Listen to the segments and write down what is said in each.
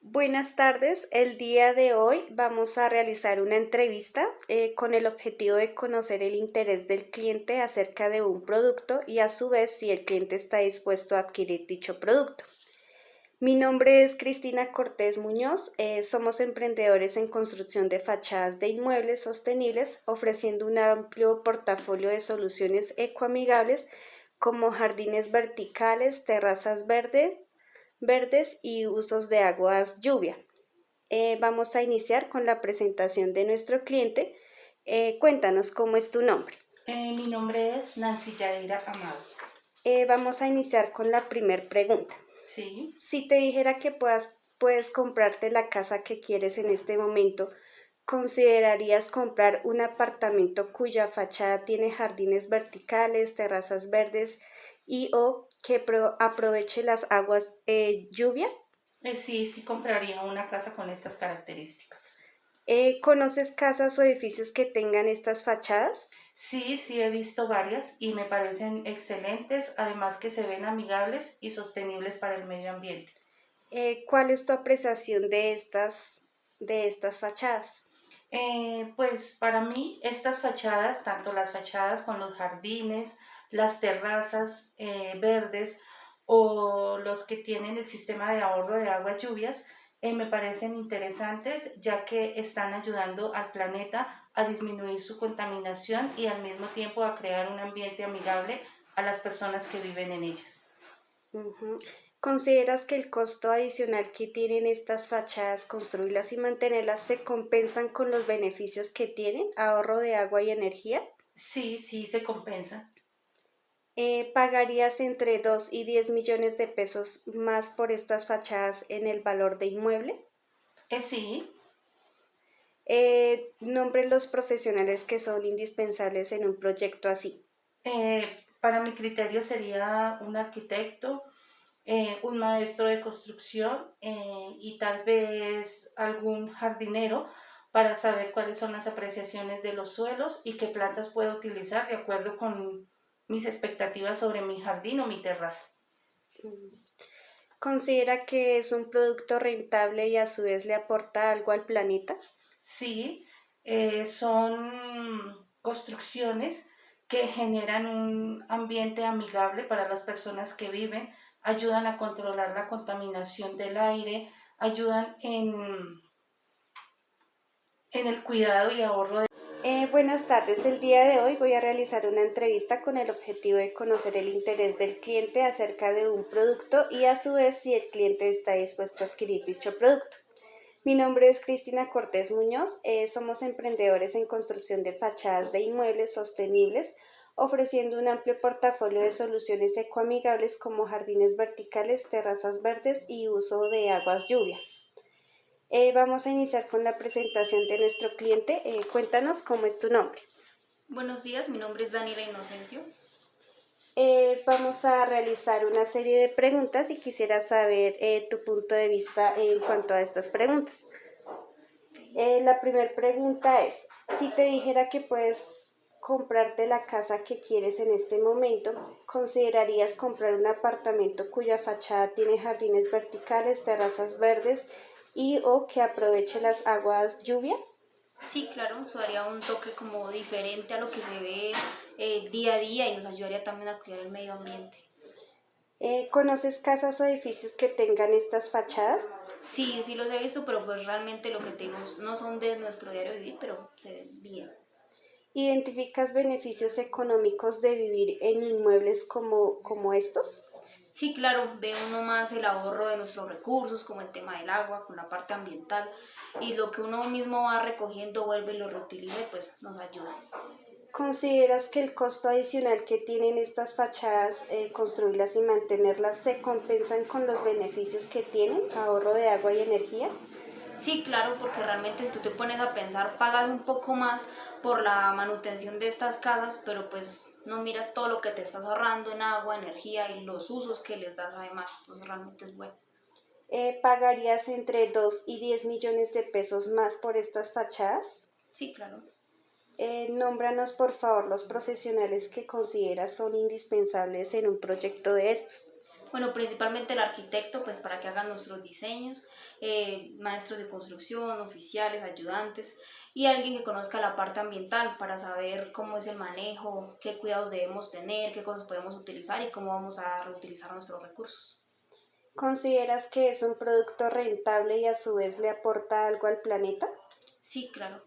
Buenas tardes. El día de hoy vamos a realizar una entrevista con el objetivo de conocer el interés del cliente acerca de un producto y a su vez si el cliente está dispuesto a adquirir dicho producto. Mi nombre es Cristina Cortés Muñoz. Somos emprendedores en construcción de fachadas de inmuebles sostenibles, ofreciendo un amplio portafolio de soluciones ecoamigables como jardines verticales, terrazas verdes y usos de aguas lluvia. Vamos a iniciar con la presentación de nuestro cliente. Cuéntanos cómo es tu nombre. Mi nombre es Nancy Yadeira Amado. Vamos a iniciar con la primera pregunta. Sí, Si te dijera que puedes comprarte la casa que quieres en este momento, ¿considerarías comprar un apartamento cuya fachada tiene jardines verticales, terrazas verdes y o que aproveche las aguas lluvias? sí compraría una casa con estas características. ¿Conoces casas o edificios que tengan estas fachadas? Sí he visto varias y me parecen excelentes, además que se ven amigables y sostenibles para el medio ambiente. ¿Cuál es tu apreciación de estas fachadas? Pues para mí estas fachadas, tanto las fachadas con los jardines, las terrazas verdes o los que tienen el sistema de ahorro de aguas lluvias, me parecen interesantes ya que están ayudando al planeta a disminuir su contaminación y al mismo tiempo a crear un ambiente amigable a las personas que viven en ellas. Ujú. ¿Consideras que el costo adicional que tienen estas fachadas, construirlas y mantenerlas, se compensan con los beneficios que tienen, ahorro de agua y energía? Sí se compensa. ¿Pagarías entre 2 y 10 millones de pesos más por estas fachadas en el valor de inmueble? Sí, Nombre los profesionales que son indispensables en un proyecto así. para mi criterio sería un arquitecto, un maestro de construcción y tal vez algún jardinero para saber cuáles son las apreciaciones de los suelos y qué plantas puedo utilizar de acuerdo con mis expectativas sobre mi jardín o mi terraza. ¿Considera que es un producto rentable y a su vez le aporta algo al planeta? Sí, son construcciones que generan un ambiente amigable para las personas que viven, ayudan a controlar la contaminación del aire, ayudan en el cuidado y ahorro de... Buenas tardes. El día de hoy voy a realizar una entrevista con el objetivo de conocer el interés del cliente acerca de un producto y a su vez si el cliente está dispuesto a adquirir dicho producto. Mi nombre es Cristina Cortés Muñoz. Somos emprendedores en construcción de fachadas de inmuebles sostenibles, ofreciendo un amplio portafolio de soluciones ecoamigables como jardines verticales, terrazas verdes y uso de aguas lluvia. Vamos a iniciar con la presentación de nuestro cliente. Cuéntanos cómo es tu nombre. Buenos días, mi nombre es Daniela Inocencio. Vamos a realizar una serie de preguntas y quisiera saber tu punto de vista en cuanto a estas preguntas. La primera pregunta es, si te dijera que puedes comprarte la casa que quieres en este momento, ¿considerarías comprar un apartamento cuya fachada tiene jardines verticales, terrazas verdes y o que aproveche las aguas lluvia? Sí, claro, eso daría un toque como diferente a lo que se ve día a día y nos ayudaría también a cuidar el medio ambiente. ¿Conoces casas o edificios que tengan estas fachadas? Sí los he visto, pero pues realmente lo que tenemos no son de nuestro diario vivir, pero se ven bien. ¿Identificas beneficios económicos de vivir en inmuebles como estos? Sí, claro, ve uno más el ahorro de nuestros recursos, como el tema del agua, con la parte ambiental, y lo que uno mismo va recogiendo, vuelve y lo reutiliza, y pues nos ayuda. ¿Consideras que el costo adicional que tienen estas fachadas, construirlas y mantenerlas, se compensan con los beneficios que tienen, ahorro de agua y energía? Sí, claro, porque realmente si tú te pones a pensar, pagas un poco más por la manutención de estas casas, pero pues no miras todo lo que te estás ahorrando en agua, energía y los usos que les das además. Entonces realmente es bueno. ¿Pagarías entre 2 y 10 millones de pesos más por estas fachadas? Sí, claro. Nómbranos por favor los profesionales que consideras son indispensables en un proyecto de estos. Bueno, principalmente el arquitecto, pues para que hagan nuestros diseños, maestros de construcción, oficiales, ayudantes y alguien que conozca la parte ambiental para saber cómo es el manejo, qué cuidados debemos tener, qué cosas podemos utilizar y cómo vamos a reutilizar nuestros recursos. ¿Consideras que es un producto rentable y a su vez le aporta algo al planeta? Sí, claro.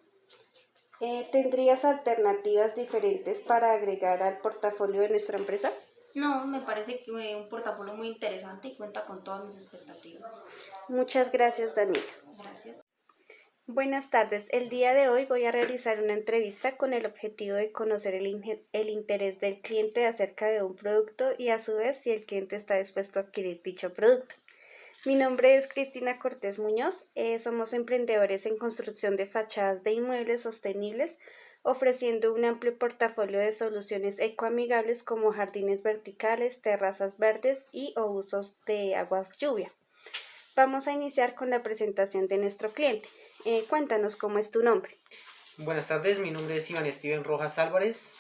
¿Tendrías alternativas diferentes para agregar al portafolio de nuestra empresa? No, me parece que un portafolio muy interesante y cuenta con todas mis expectativas. Muchas gracias, Daniela. Gracias. Buenas tardes. El día de hoy voy a realizar una entrevista con el objetivo de conocer el interés del cliente acerca de un producto y a su vez si el cliente está dispuesto a adquirir dicho producto. Mi nombre es Cristina Cortés Muñoz. Somos emprendedores en construcción de fachadas de inmuebles sostenibles, ofreciendo un amplio portafolio de soluciones ecoamigables como jardines verticales, terrazas verdes y o usos de aguas lluvia. Vamos a iniciar con la presentación de nuestro cliente. Cuéntanos cómo es tu nombre. Buenas tardes, mi nombre es Iván Steven Rojas Álvarez.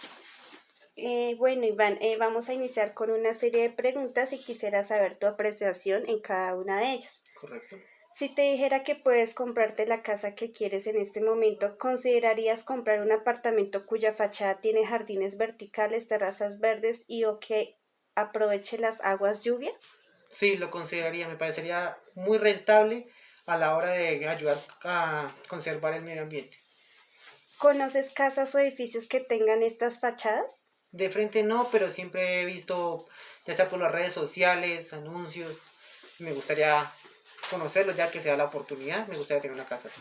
Bueno, Iván, vamos a iniciar con una serie de preguntas y quisiera saber tu apreciación en cada una de ellas. Correcto. Si te dijera que puedes comprarte la casa que quieres en este momento, ¿considerarías comprar un apartamento cuya fachada tiene jardines verticales, terrazas verdes y o que aproveche las aguas lluvia? Sí, lo consideraría, me parecería muy rentable a la hora de ayudar a conservar el medio ambiente. ¿Conoces casas o edificios que tengan estas fachadas? De frente no, pero siempre he visto, ya sea por las redes sociales, anuncios, me gustaría conocerlos ya que se da la oportunidad, me gustaría tener una casa así,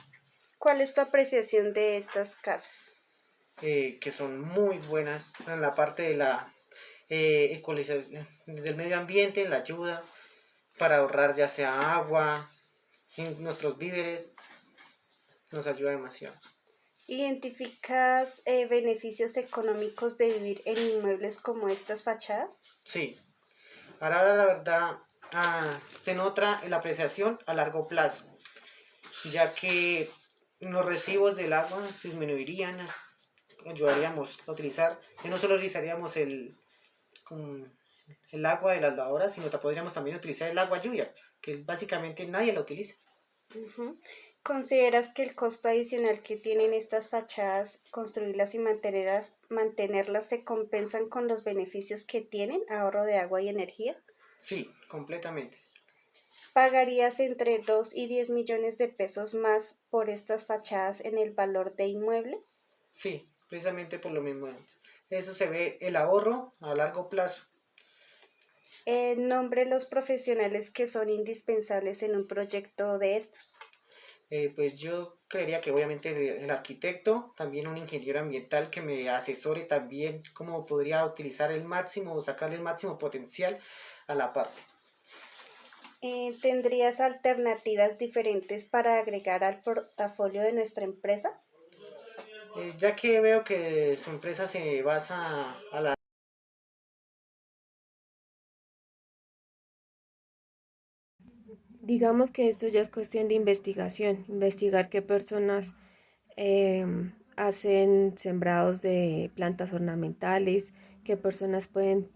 ¿Cuál es tu apreciación de estas casas? que son muy buenas en la parte de la ecologización del medio ambiente, en la ayuda para ahorrar ya sea agua, en nuestros víveres, nos ayuda demasiado. ¿Identificas beneficios económicos de vivir en inmuebles como estas fachadas? Sí, ahora la verdad se nota la apreciación a largo plazo, ya que los recibos del agua disminuirían, ayudaríamos a utilizar, ya no solo utilizaríamos el agua de las lavadoras, sino que podríamos también utilizar el agua lluvia, que básicamente nadie la utiliza. Ujú. ¿Consideras que el costo adicional que tienen estas fachadas, construirlas y mantenerlas se compensan con los beneficios que tienen, ahorro de agua y energía? Sí, completamente. ¿Pagarías entre 2 y 10 millones de pesos más por estas fachadas en el valor de inmueble? Sí, precisamente por lo mismo. Eso se ve el ahorro a largo plazo. Nombre los profesionales que son indispensables en un proyecto de estos. Pues yo creería que obviamente el arquitecto, también un ingeniero ambiental que me asesore también cómo podría utilizar el máximo o sacarle el máximo potencial a la parte. ¿Tendrías alternativas diferentes para agregar al portafolio de nuestra empresa? Ya que veo que su empresa se basa a la... Digamos que esto ya es cuestión de investigación, investigar qué personas hacen sembrados de plantas ornamentales, qué personas pueden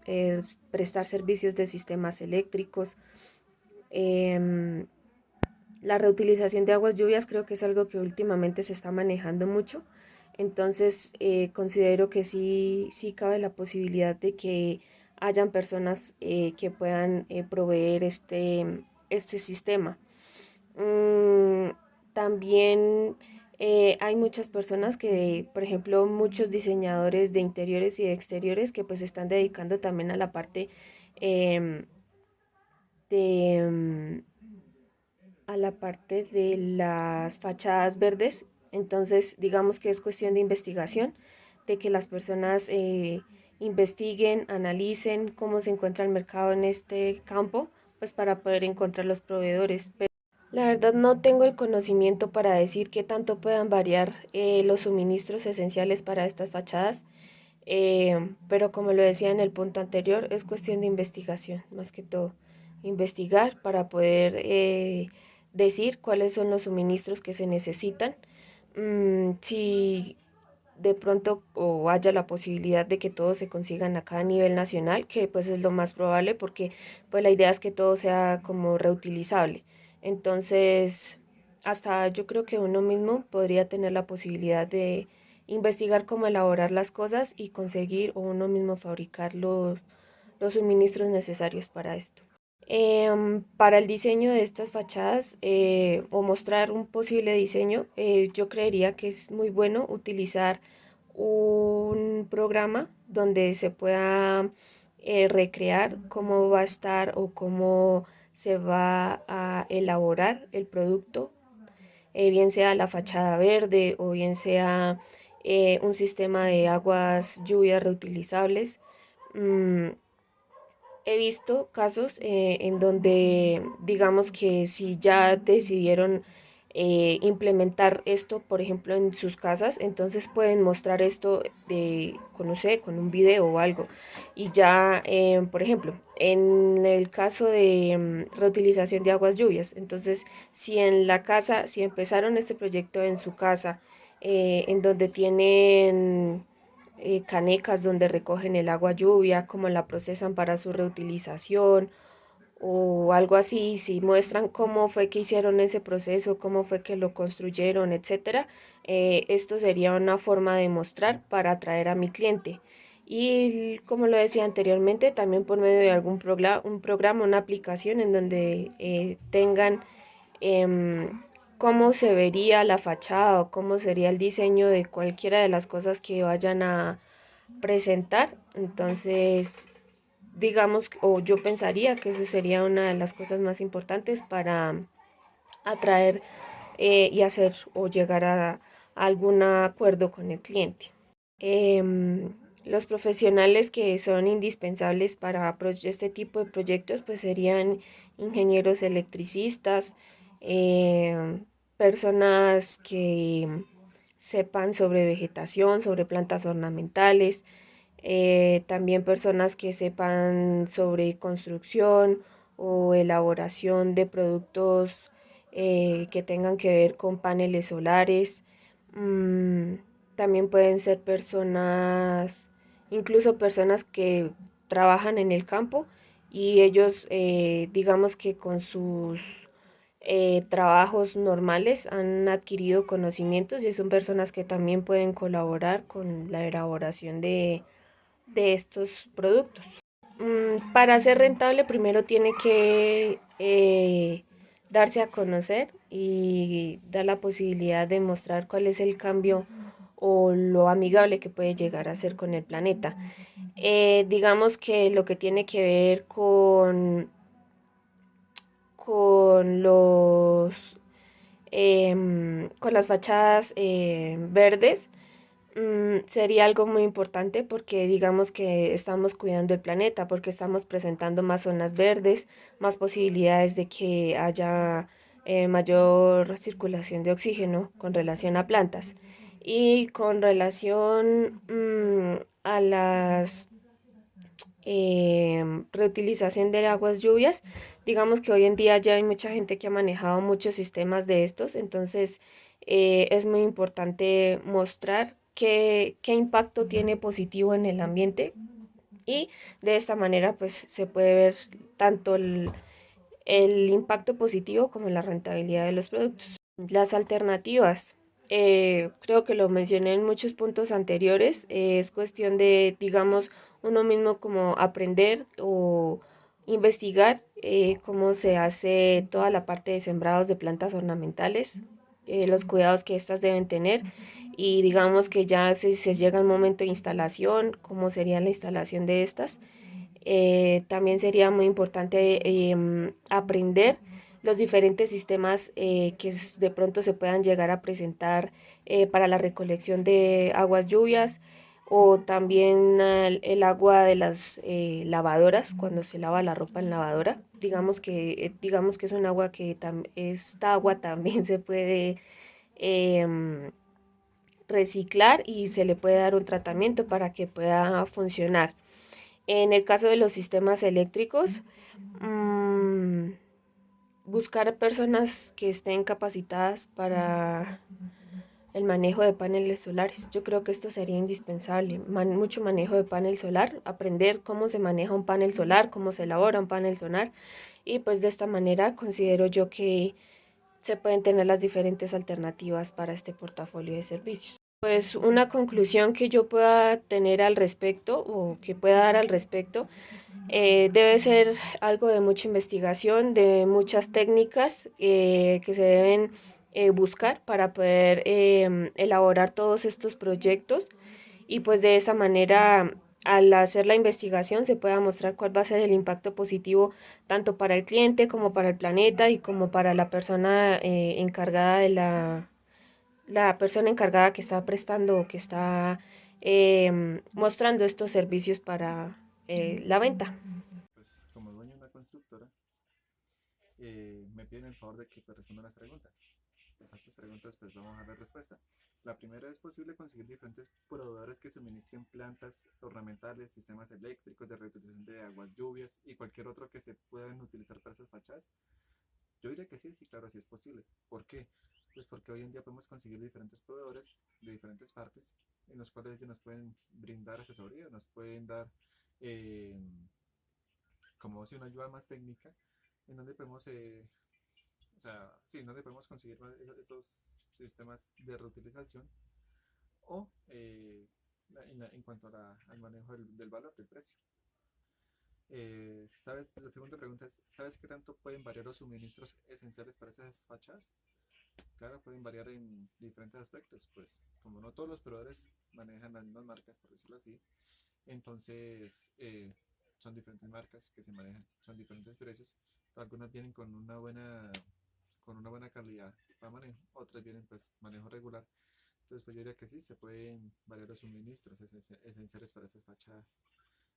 prestar servicios de sistemas eléctricos. Em, la reutilización de aguas lluvias creo que es algo que últimamente se está manejando mucho, entonces considero que sí cabe la posibilidad de que hayan personas que puedan proveer este sistema. Mm, también hay muchas personas que, por ejemplo, muchos diseñadores de interiores y de exteriores que pues están dedicando también a la parte em, de, a la parte de las fachadas verdes. Entonces, digamos que es cuestión de investigación, de que las personas investiguen, analicen cómo se encuentra el mercado en este campo, pues para poder encontrar los proveedores. La verdad no tengo el conocimiento para decir qué tanto puedan variar los suministros esenciales para estas fachadas, pero como lo decía en el punto anterior, es cuestión de investigación, más que todo. Investigar para poder decir cuáles son los suministros que se necesitan. Si de pronto o haya la posibilidad de que todos se consigan acá a nivel nacional, que pues es lo más probable porque pues la idea es que todo sea como reutilizable. Entonces, hasta yo creo que uno mismo podría tener la posibilidad de investigar cómo elaborar las cosas y conseguir o uno mismo fabricar los suministros necesarios para esto. Para el diseño de estas fachadas o mostrar un posible diseño, yo creería que es muy bueno utilizar un programa donde se pueda recrear cómo va a estar o cómo se va a elaborar el producto, bien sea la fachada verde o bien sea un sistema de aguas lluvias reutilizables. Mm, He visto casos en donde digamos que si ya decidieron implementar esto, por ejemplo, en sus casas, entonces pueden mostrar esto con, no sé, con un video o algo. Y ya, por ejemplo, en el caso de reutilización de aguas lluvias, entonces si en la casa, si empezaron este proyecto en su casa, en donde tienen canecas donde recogen el agua lluvia, cómo la procesan para su reutilización o algo así, si muestran cómo fue que hicieron ese proceso, cómo fue que lo construyeron, etcétera, esto sería una forma de mostrar para atraer a mi cliente. Y como lo decía anteriormente, también por medio de un programa, una aplicación en donde tengan cómo se vería la fachada o cómo sería el diseño de cualquiera de las cosas que vayan a presentar. Entonces, digamos, o yo pensaría que eso sería una de las cosas más importantes para atraer y hacer o llegar a algún acuerdo con el cliente. Los profesionales que son indispensables para este tipo de proyectos pues serían ingenieros electricistas, personas que sepan sobre vegetación, sobre plantas ornamentales, también personas que sepan sobre construcción o elaboración de productos que tengan que ver con paneles solares. Mm, También pueden ser personas, incluso personas que trabajan en el campo y ellos, digamos que con sus trabajos normales han adquirido conocimientos y son personas que también pueden colaborar con la elaboración de estos productos. Para ser rentable primero tiene que darse a conocer y dar la posibilidad de mostrar cuál es el cambio o lo amigable que puede llegar a ser con el planeta. Digamos que lo que tiene que ver con con las fachadas verdes, sería algo muy importante porque digamos que estamos cuidando el planeta, porque estamos presentando más zonas verdes, más posibilidades de que haya mayor circulación de oxígeno con relación a plantas. Y con relación a las reutilización de aguas lluvias. Digamos que hoy en día ya hay mucha gente que ha manejado muchos sistemas de estos, entonces es muy importante mostrar qué impacto tiene positivo en el ambiente y de esta manera pues se puede ver tanto el impacto positivo como la rentabilidad de los productos. Las alternativas. Creo que lo mencioné en muchos puntos anteriores. Es cuestión de, digamos, uno mismo como aprender o investigar cómo se hace toda la parte de sembrados de plantas ornamentales, los cuidados que éstas deben tener y digamos que ya si se llega el momento de instalación, cómo sería la instalación de estas. También sería muy importante aprender los diferentes sistemas que de pronto se puedan llegar a presentar para la recolección de aguas lluvias o también el agua de las lavadoras cuando se lava la ropa en lavadora. Digamos que es un agua que esta agua también se puede em, reciclar y se le puede dar un tratamiento para que pueda funcionar. En el caso de los sistemas eléctricos, buscar personas que estén capacitadas el manejo de paneles solares. Yo creo que esto sería indispensable, mucho manejo de panel solar, aprender cómo se maneja un panel solar, cómo se elabora un panel solar, y pues de esta manera considero yo que se pueden tener las diferentes alternativas para este portafolio de servicios. Pues una conclusión que yo pueda tener al respecto o que pueda dar al respecto debe ser algo de mucha investigación, de muchas técnicas que se deben buscar para poder elaborar todos estos proyectos, y pues de esa manera, al hacer la investigación, se pueda mostrar cuál va a ser el impacto positivo tanto para el cliente como para el planeta y como para la persona encargada de la persona encargada que está prestando o que está mostrando estos servicios para la venta. Pues como dueño de una constructora, me piden el favor de que pues, responda las preguntas. Pues a estas preguntas pues vamos a dar respuesta. La primera: ¿es posible conseguir diferentes proveedores que suministren plantas ornamentales, sistemas eléctricos de reutilización de aguas, lluvias y cualquier otro que se puedan utilizar para esas fachadas? Yo diría que sí, sí, claro, sí es posible. ¿Por qué? Pues porque hoy en día podemos conseguir diferentes proveedores de diferentes partes en los cuales ellos nos pueden brindar asesoría, nos pueden dar eh, como si una ayuda más técnica en donde podemos, o sea, sí, en donde podemos conseguir estos sistemas de reutilización o en cuanto a al manejo del valor del precio. ¿Sabes? La segunda pregunta es: ¿sabes qué tanto pueden variar los suministros esenciales para esas fachadas? Claro, pueden variar en diferentes aspectos, pues como no todos los proveedores manejan las mismas marcas, por decirlo así, entonces son diferentes marcas que se manejan, son diferentes precios. Algunas vienen con una buena calidad para manejo, otras vienen pues manejo regular. Entonces pues yo diría que sí, se pueden variar los suministros esenciales para esas fachadas.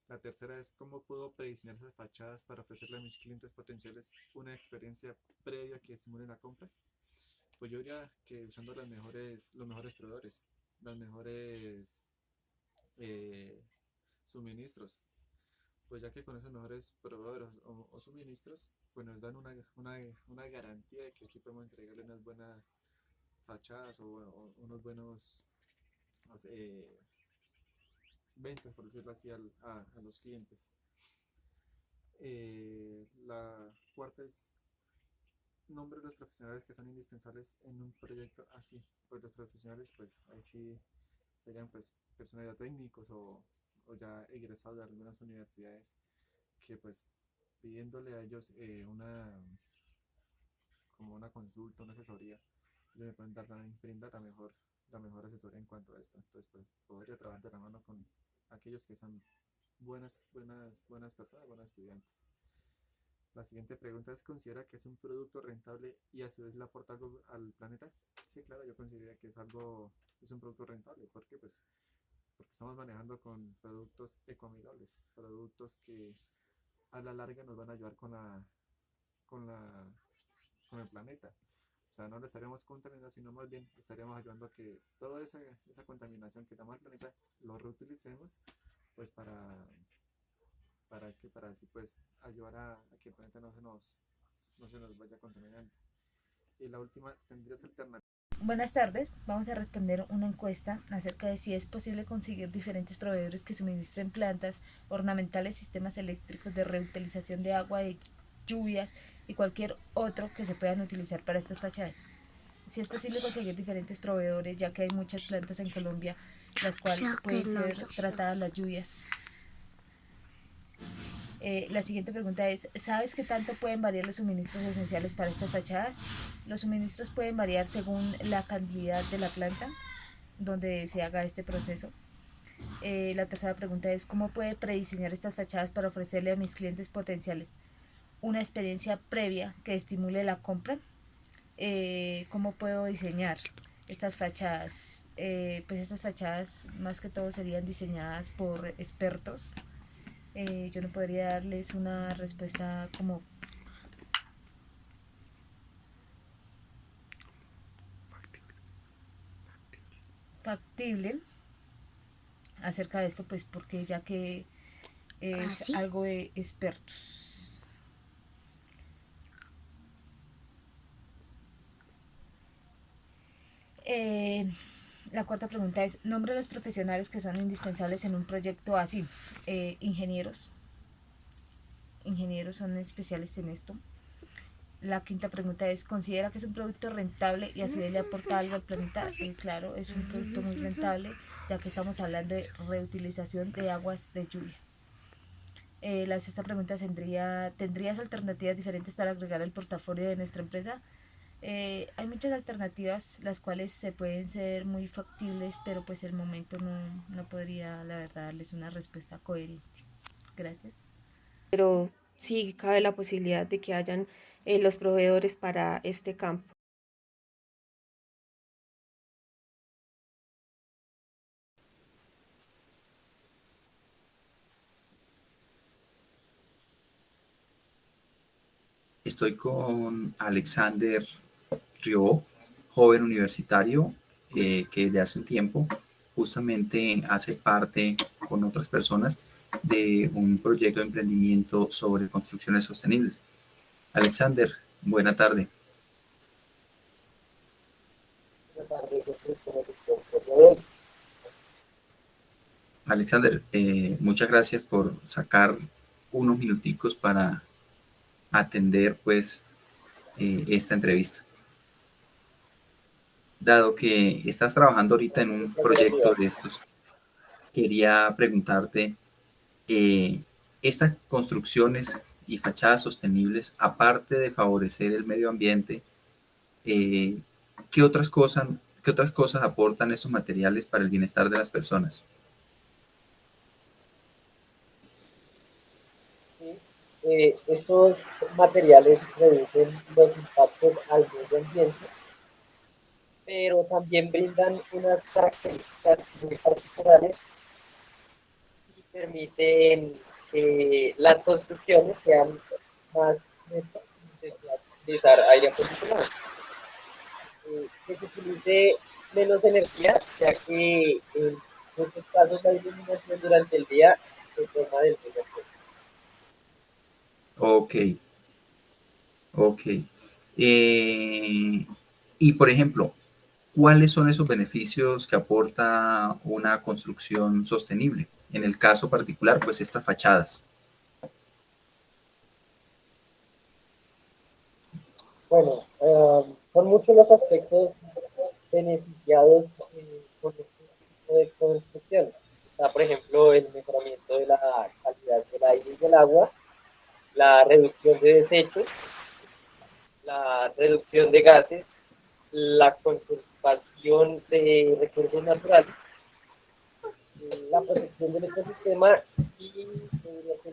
La tercera es: ¿cómo puedo prediseñar esas fachadas para ofrecerle a mis clientes potenciales una experiencia previa que estimule la compra? Pues yo diría que usando los mejores proveedores, los mejores eh, suministros, pues ya que con esos mejores proveedores o suministros, pues nos dan una garantía de que sí podemos entregarle unas buenas fachadas o unos buenos eh, ventas, por decirlo así, a los clientes. La cuarta es: nombre de los profesionales que son indispensables en un proyecto así. Pues los profesionales, pues ahí sí serían pues personas ya técnicos o ya egresados de algunas universidades que pues pidiéndole a ellos como una consulta, una asesoría, ellos me pueden brindar la mejor asesoría en cuanto a esto. Entonces pues podría trabajar de la mano con aquellos que son buenas personas, buenos estudiantes. La siguiente pregunta es: ¿considera que es un producto rentable y a su vez le aporta algo al planeta? Sí, claro, yo considero que es un producto rentable. ¿Por qué? Pues porque estamos manejando con productos ecoamigables, productos que a la larga nos van a ayudar con la, con el planeta. O sea, no lo estaríamos contaminando, sino más bien estaríamos ayudando a que toda esa contaminación que damos al planeta lo reutilicemos, pues para así pues ayudar a que el planeta no se nos vaya contaminando. Y la última: ¿tendrías alternativas? Buenas tardes, vamos a responder una encuesta acerca de si es posible conseguir diferentes proveedores que suministren plantas ornamentales, sistemas eléctricos de reutilización de agua, de lluvias y cualquier otro que se puedan utilizar para estas fachadas. Si es posible conseguir diferentes proveedores, ya que hay muchas plantas en Colombia las cuales pueden ser tratadas las lluvias. La siguiente pregunta es: ¿sabes qué tanto pueden variar los suministros esenciales para estas fachadas? Los suministros pueden variar según la cantidad de la planta donde se haga este proceso. La tercera pregunta es: ¿cómo puede prediseñar estas fachadas para ofrecerle a mis clientes potenciales una experiencia previa que estimule la compra? ¿Cómo puedo diseñar estas fachadas? Pues estas fachadas más que todo serían diseñadas por expertos. Yo no podría darles una respuesta como factible acerca de esto, pues porque ya que es algo de expertos. Eh, la cuarta pregunta es, nombre los profesionales que son indispensables en un proyecto así. Ingenieros. Ingenieros son especiales en esto. La quinta pregunta es, ¿considera que es un producto rentable y a su vez le aporta algo al planeta? Claro, es un producto muy rentable, ya que estamos hablando de reutilización de aguas de lluvia. La sexta pregunta tendría, ¿tendrías alternativas diferentes para agregar al portafolio de nuestra empresa? Hay muchas alternativas, las cuales se pueden ser muy factibles, pero pues el momento no podría, la verdad, darles una respuesta coherente. Gracias. Pero sí cabe la posibilidad de que hayan los proveedores para este campo. Estoy con Alexander Rió, joven universitario que de hace un tiempo justamente hace parte con otras personas de un proyecto de emprendimiento sobre construcciones sostenibles. Alexander, buena tarde. Alexander, muchas gracias por sacar unos minuticos para atender pues esta entrevista. Dado que estás trabajando ahorita en un proyecto de estos, quería preguntarte, estas construcciones y fachadas sostenibles, aparte de favorecer el medio ambiente, eh, qué otras cosas aportan estos materiales para el bienestar de las personas? Estos materiales reducen los impactos al medio ambiente, pero también brindan unas características muy particulares y permiten que las construcciones sean más netas sin necesidad de utilizar aire acondicionado. Que se utilice menos energía, ya que en muchos casos la iluminación durante el día se toma del medio ambiente. Ok, ok. Y por ejemplo, ¿cuáles son esos beneficios que aporta una construcción sostenible? En el caso particular, pues estas fachadas. Bueno, son muchos los aspectos beneficiados con este tipo de construcción. Está, por ejemplo, el mejoramiento de la calidad del aire y del agua, la reducción de desechos, la reducción de gases, la conservación de recursos naturales, la protección del ecosistema y el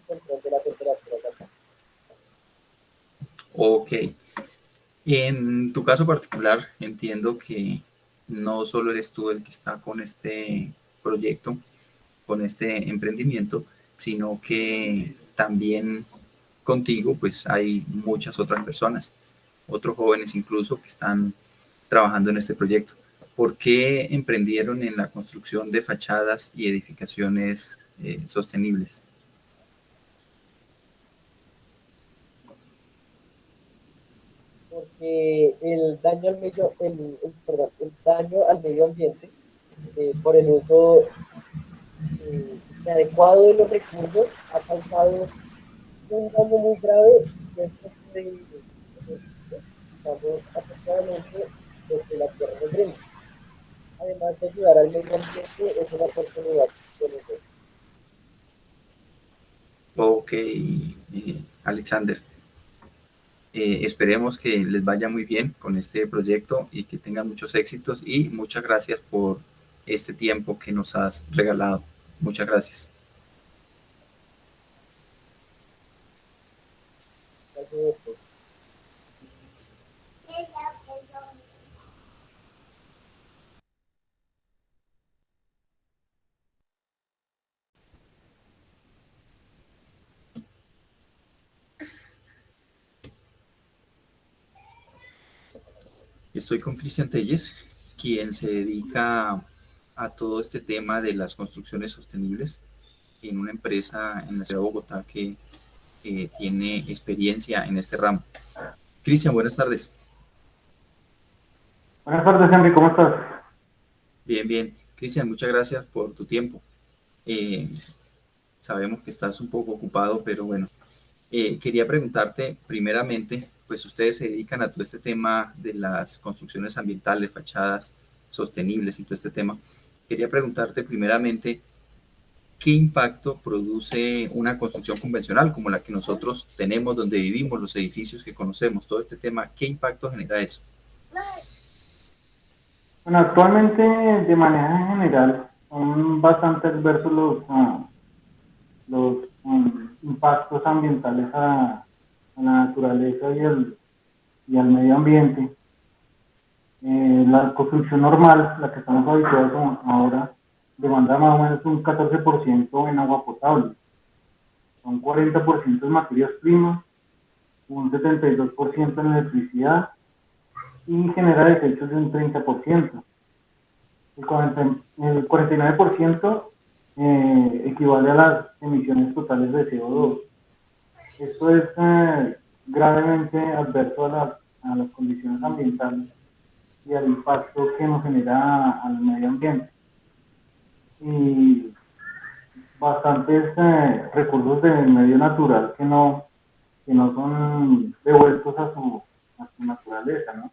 control de la temperatura también. Ok. En tu caso particular, entiendo que no solo eres tú el que está con este proyecto, con este emprendimiento, sino que también contigo pues hay muchas otras personas, otros jóvenes incluso que están trabajando en este proyecto. ¿Por qué emprendieron en la construcción de fachadas y edificaciones sostenibles? Porque el daño al medio ambiente por el uso inadecuado de los recursos ha causado un daño muy grave y esto puede estamos aproximadamente desde la tierra nos brinda. Además de ayudar al medio ambiente, es una oportunidad de negocio. Ok, Alexander. Esperemos que les vaya muy bien con este proyecto y que tengan muchos éxitos y muchas gracias por este tiempo que nos has regalado. Muchas gracias. Gracias. Estoy con Cristian Telles, quien se dedica a todo este tema de las construcciones sostenibles en una empresa en la ciudad de Bogotá que tiene experiencia en este ramo. Cristian, buenas tardes. Buenas tardes, Henry, ¿cómo estás? Bien, bien. Cristian, muchas gracias por tu tiempo. Eh, Sabemos que estás un poco ocupado, pero bueno, quería preguntarte primeramente, pues ustedes se dedican a todo este tema de las construcciones ambientales, fachadas sostenibles y todo este tema. Quería preguntarte primeramente, ¿qué impacto produce una construcción convencional como la que nosotros tenemos, donde vivimos, los edificios que conocemos, todo este tema? ¿Qué impacto genera eso? Bueno, actualmente, de manera general, son bastante adversos los impactos ambientales a la naturaleza y al medio ambiente. La construcción normal, la que estamos habituados ahora, demanda más o menos un 14% en agua potable, un 40% en materias primas, un 72% en electricidad y genera desechos de un 30%. El 49% equivale a las emisiones totales de CO2. Esto es gravemente adverso a las condiciones ambientales y al impacto que nos genera al medio ambiente. Y bastantes recursos del medio natural que no son devueltos a su naturaleza, ¿no?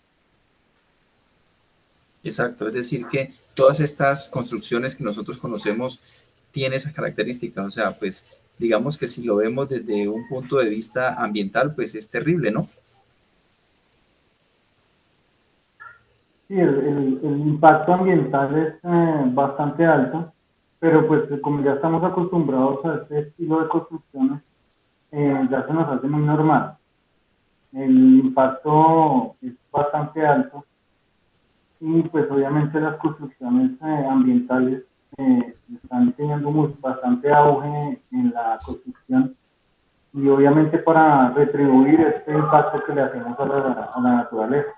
Exacto, es decir, que todas estas construcciones que nosotros conocemos tienen esas características, o sea, pues digamos que si lo vemos desde un punto de vista ambiental, pues es terrible, ¿no? Sí, el impacto ambiental es bastante alto, pero pues como ya estamos acostumbrados a este estilo de construcciones, ya se nos hace muy normal. El impacto es bastante alto y pues obviamente las construcciones ambientales están teniendo bastante auge en la construcción y obviamente para retribuir este impacto que le hacemos a la naturaleza.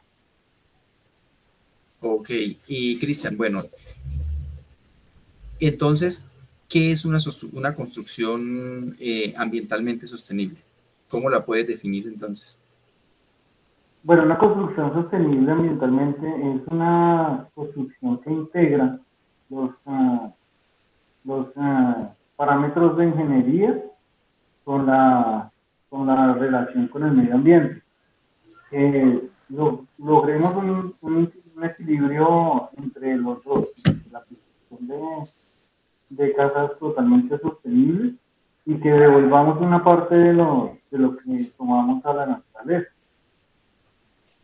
Ok, y Cristian, bueno, entonces, ¿qué es una construcción ambientalmente sostenible? ¿Cómo la puedes definir entonces? Bueno, una construcción sostenible ambientalmente es una construcción que integra los, parámetros de ingeniería con con la relación con el medio ambiente. Logremos un equilibrio entre los dos, la construcción de casas totalmente sostenibles y que devolvamos una parte de lo que tomamos a la naturaleza.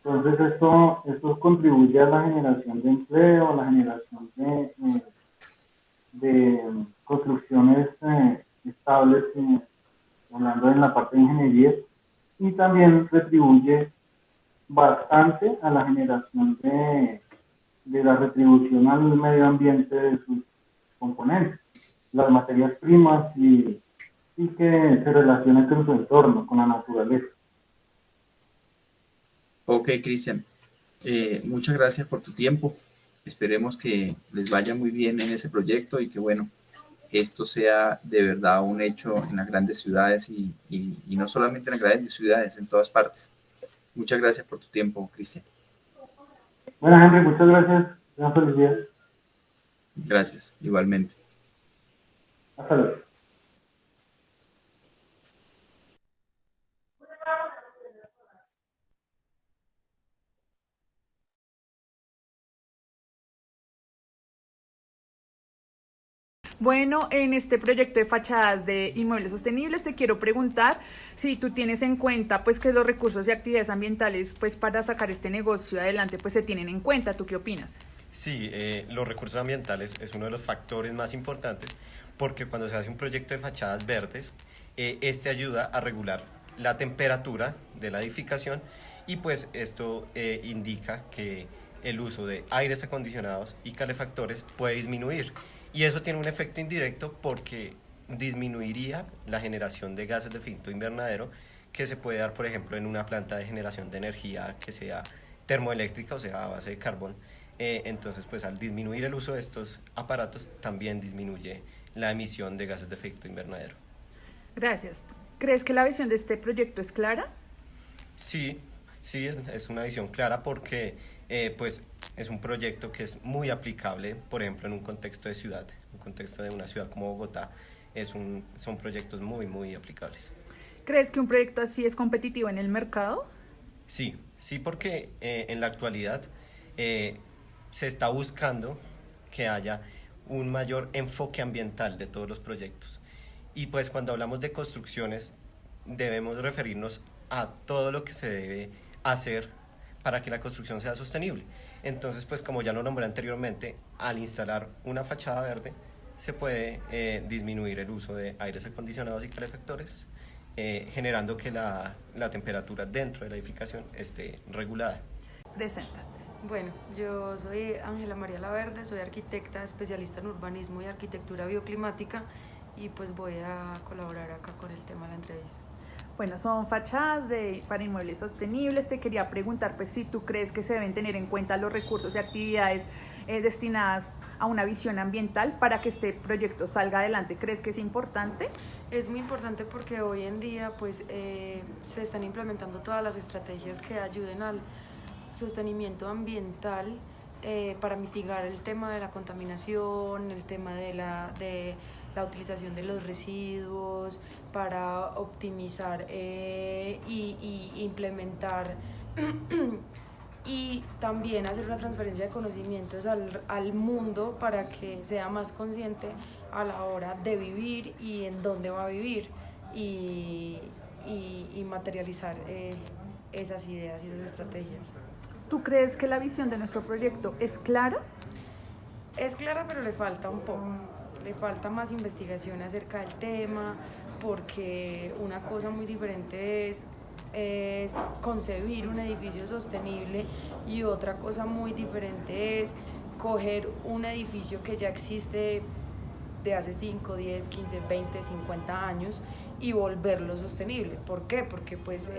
Entonces esto contribuye a la generación de empleo, a la generación de construcciones estables, hablando en la parte de ingeniería, y también retribuye bastante a la generación de la retribución al medio ambiente de sus componentes, las materias primas y que se relacione con su entorno, con la naturaleza. Ok, Cristian, muchas gracias por tu tiempo. Esperemos que les vaya muy bien en ese proyecto y que, bueno, esto sea de verdad un hecho en las grandes ciudades y no solamente en las grandes ciudades, en todas partes. Muchas gracias por tu tiempo, Cristian. Bueno, Henry, muchas gracias. Una feliz día. Gracias, igualmente. Hasta luego. Bueno, en este proyecto de fachadas de inmuebles sostenibles te quiero preguntar si tú tienes en cuenta pues que los recursos y actividades ambientales pues para sacar este negocio adelante pues se tienen en cuenta. ¿Tú qué opinas? Sí, los recursos ambientales es uno de los factores más importantes porque cuando se hace un proyecto de fachadas verdes, este ayuda a regular la temperatura de la edificación y pues esto indica que el uso de aires acondicionados y calefactores puede disminuir. Y eso tiene un efecto indirecto porque disminuiría la generación de gases de efecto invernadero que se puede dar, por ejemplo, en una planta de generación de energía que sea termoeléctrica, o sea, a base de carbón. Entonces, pues al disminuir el uso de estos aparatos, también disminuye la emisión de gases de efecto invernadero. Gracias. ¿Crees que la visión de este proyecto es clara? Sí, sí, es una visión clara porque pues es un proyecto que es muy aplicable, por ejemplo, en un contexto de ciudad, en un contexto de una ciudad como Bogotá, son proyectos muy, muy aplicables. ¿Crees que un proyecto así es competitivo en el mercado? Sí, sí, porque en la actualidad se está buscando que haya un mayor enfoque ambiental de todos los proyectos. Y pues cuando hablamos de construcciones debemos referirnos a todo lo que se debe hacer para que la construcción sea sostenible. Entonces, pues como ya lo nombré anteriormente, al instalar una fachada verde se puede disminuir el uso de aires acondicionados y calefactores, generando que la temperatura dentro de la edificación esté regulada. Preséntate. Bueno, yo soy Ángela María Laverde, soy arquitecta especialista en urbanismo y arquitectura bioclimática y pues voy a colaborar acá con el tema de la entrevista. Bueno, son fachadas para inmuebles sostenibles. Te quería preguntar pues si tú crees que se deben tener en cuenta los recursos y actividades destinadas a una visión ambiental para que este proyecto salga adelante. ¿Crees que es importante? Es muy importante porque hoy en día pues se están implementando todas las estrategias que ayuden al sostenimiento ambiental para mitigar el tema de la contaminación, el tema de la utilización de los residuos, para optimizar y implementar y también hacer una transferencia de conocimientos al mundo para que sea más consciente a la hora de vivir y en dónde va a vivir y materializar esas ideas y esas estrategias. ¿Tú crees que la visión de nuestro proyecto es clara? Es clara, pero le falta un poco. Le falta más investigación acerca del tema, porque una cosa muy diferente es concebir un edificio sostenible y otra cosa muy diferente es coger un edificio que ya existe de hace 5, 10, 15, 20, 50 años y volverlo sostenible. ¿Por qué? Porque pues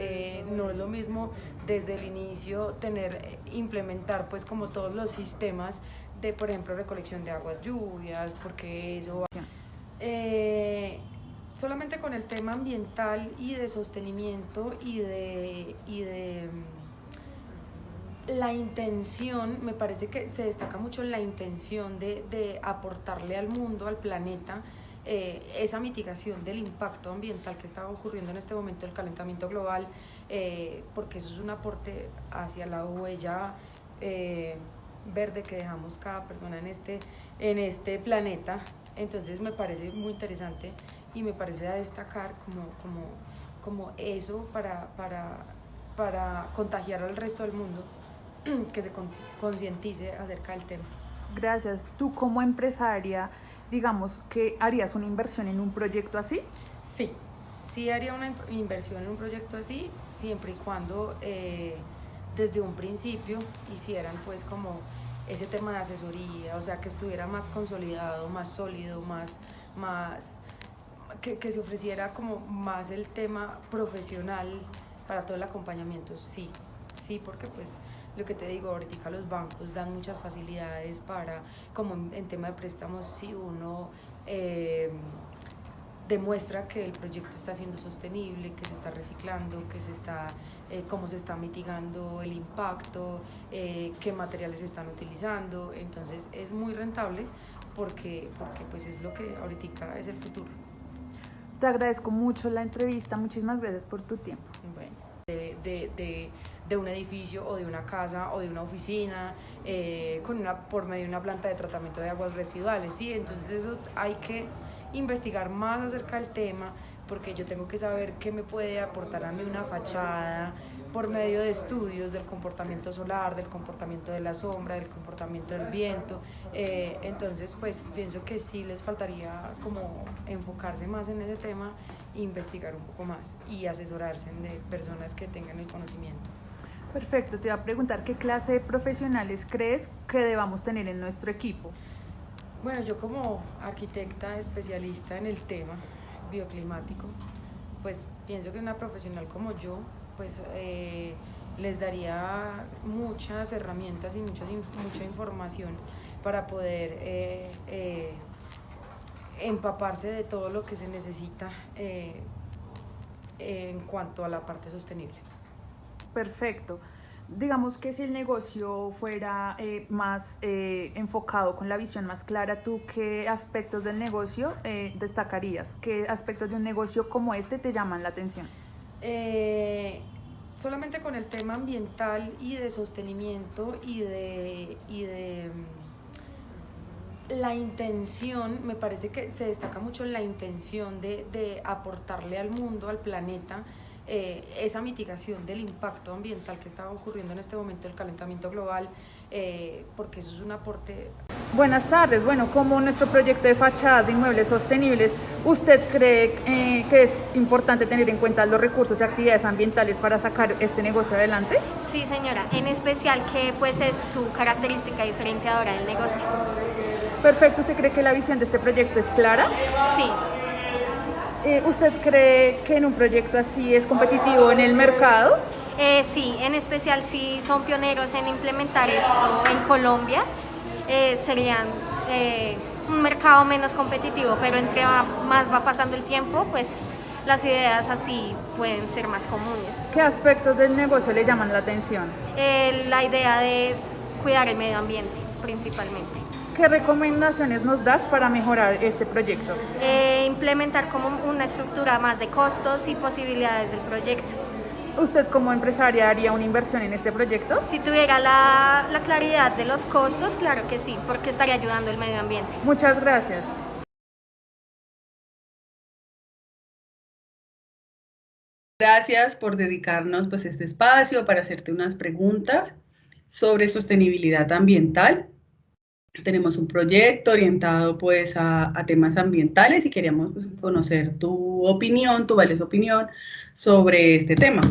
no es lo mismo desde el inicio implementar pues como todos los sistemas de, por ejemplo, recolección de aguas lluvias, porque eso solamente con el tema ambiental y de sostenimiento y de la intención, me parece que se destaca mucho la intención de aportarle al mundo, al planeta, esa mitigación del impacto ambiental que está ocurriendo en este momento, el calentamiento global, porque eso es un aporte hacia la huella verde que dejamos cada persona en este planeta. Entonces me parece muy interesante y me parece a destacar como eso para contagiar al resto del mundo, que se concientice acerca del tema. Gracias. ¿Tú como empresaria, digamos que harías una inversión en un proyecto así? Sí haría una inversión en un proyecto así, siempre y cuando desde un principio hicieran pues como ese tema de asesoría, o sea, que estuviera más consolidado, más sólido, que se ofreciera como más el tema profesional para todo el acompañamiento. Sí, porque pues lo que te digo, ahorita los bancos dan muchas facilidades para, como en tema de préstamos, si uno demuestra que el proyecto está siendo sostenible, que se está reciclando, cómo se está mitigando el impacto, qué materiales se están utilizando. Entonces es muy rentable porque pues es lo que ahorita es el futuro. Te agradezco mucho la entrevista, muchísimas gracias por tu tiempo. Bueno, de un edificio o de una casa o de una oficina por medio de una planta de tratamiento de aguas residuales, ¿sí? Entonces eso hay que investigar más acerca del tema, porque yo tengo que saber qué me puede aportar a mí una fachada por medio de estudios del comportamiento solar, del comportamiento de la sombra, del comportamiento del viento. Entonces pues pienso que sí les faltaría como enfocarse más en ese tema, investigar un poco más y asesorarse de personas que tengan el conocimiento. Perfecto, te iba a preguntar qué clase de profesionales crees que debamos tener en nuestro equipo. Bueno, yo como arquitecta especialista en el tema bioclimático, pues pienso que una profesional como yo, pues les daría muchas herramientas y mucha información para poder empaparse de todo lo que se necesita en cuanto a la parte sostenible. Perfecto. digamos que si el negocio fuera más enfocado con la visión más clara, ¿tú qué aspectos del negocio destacarías? ¿Qué aspectos de un negocio como este te llaman la atención? Solamente con el tema ambiental y de sostenimiento y de la intención, me parece que se destaca mucho la intención de aportarle al mundo, al planeta, esa mitigación del impacto ambiental que está ocurriendo en este momento, el calentamiento global, porque eso es un aporte. Buenas tardes. Bueno, como nuestro proyecto de fachadas de inmuebles sostenibles, ¿usted cree que es importante tener en cuenta los recursos y actividades ambientales para sacar este negocio adelante? Sí, señora, en especial que pues es su característica diferenciadora del negocio. Perfecto. ¿Usted cree que la visión de este proyecto es clara? Sí. ¿Usted cree que en un proyecto así es competitivo en el mercado? Sí, en especial si son pioneros en implementar esto en Colombia, serían un mercado menos competitivo, pero entre más va pasando el tiempo, pues las ideas así pueden ser más comunes. ¿Qué aspectos del negocio le llaman la atención? La idea de cuidar el medio ambiente, principalmente. ¿Qué recomendaciones nos das para mejorar este proyecto? Implementar como una estructura más de costos y posibilidades del proyecto. ¿Usted como empresaria haría una inversión en este proyecto? Si tuviera la claridad de los costos, claro que sí, porque estaría ayudando el medio ambiente. Muchas gracias. Gracias por dedicarnos pues este espacio para hacerte unas preguntas sobre sostenibilidad ambiental. Tenemos un proyecto orientado pues a temas ambientales y queríamos pues, conocer tu opinión, tu valiosa opinión sobre este tema.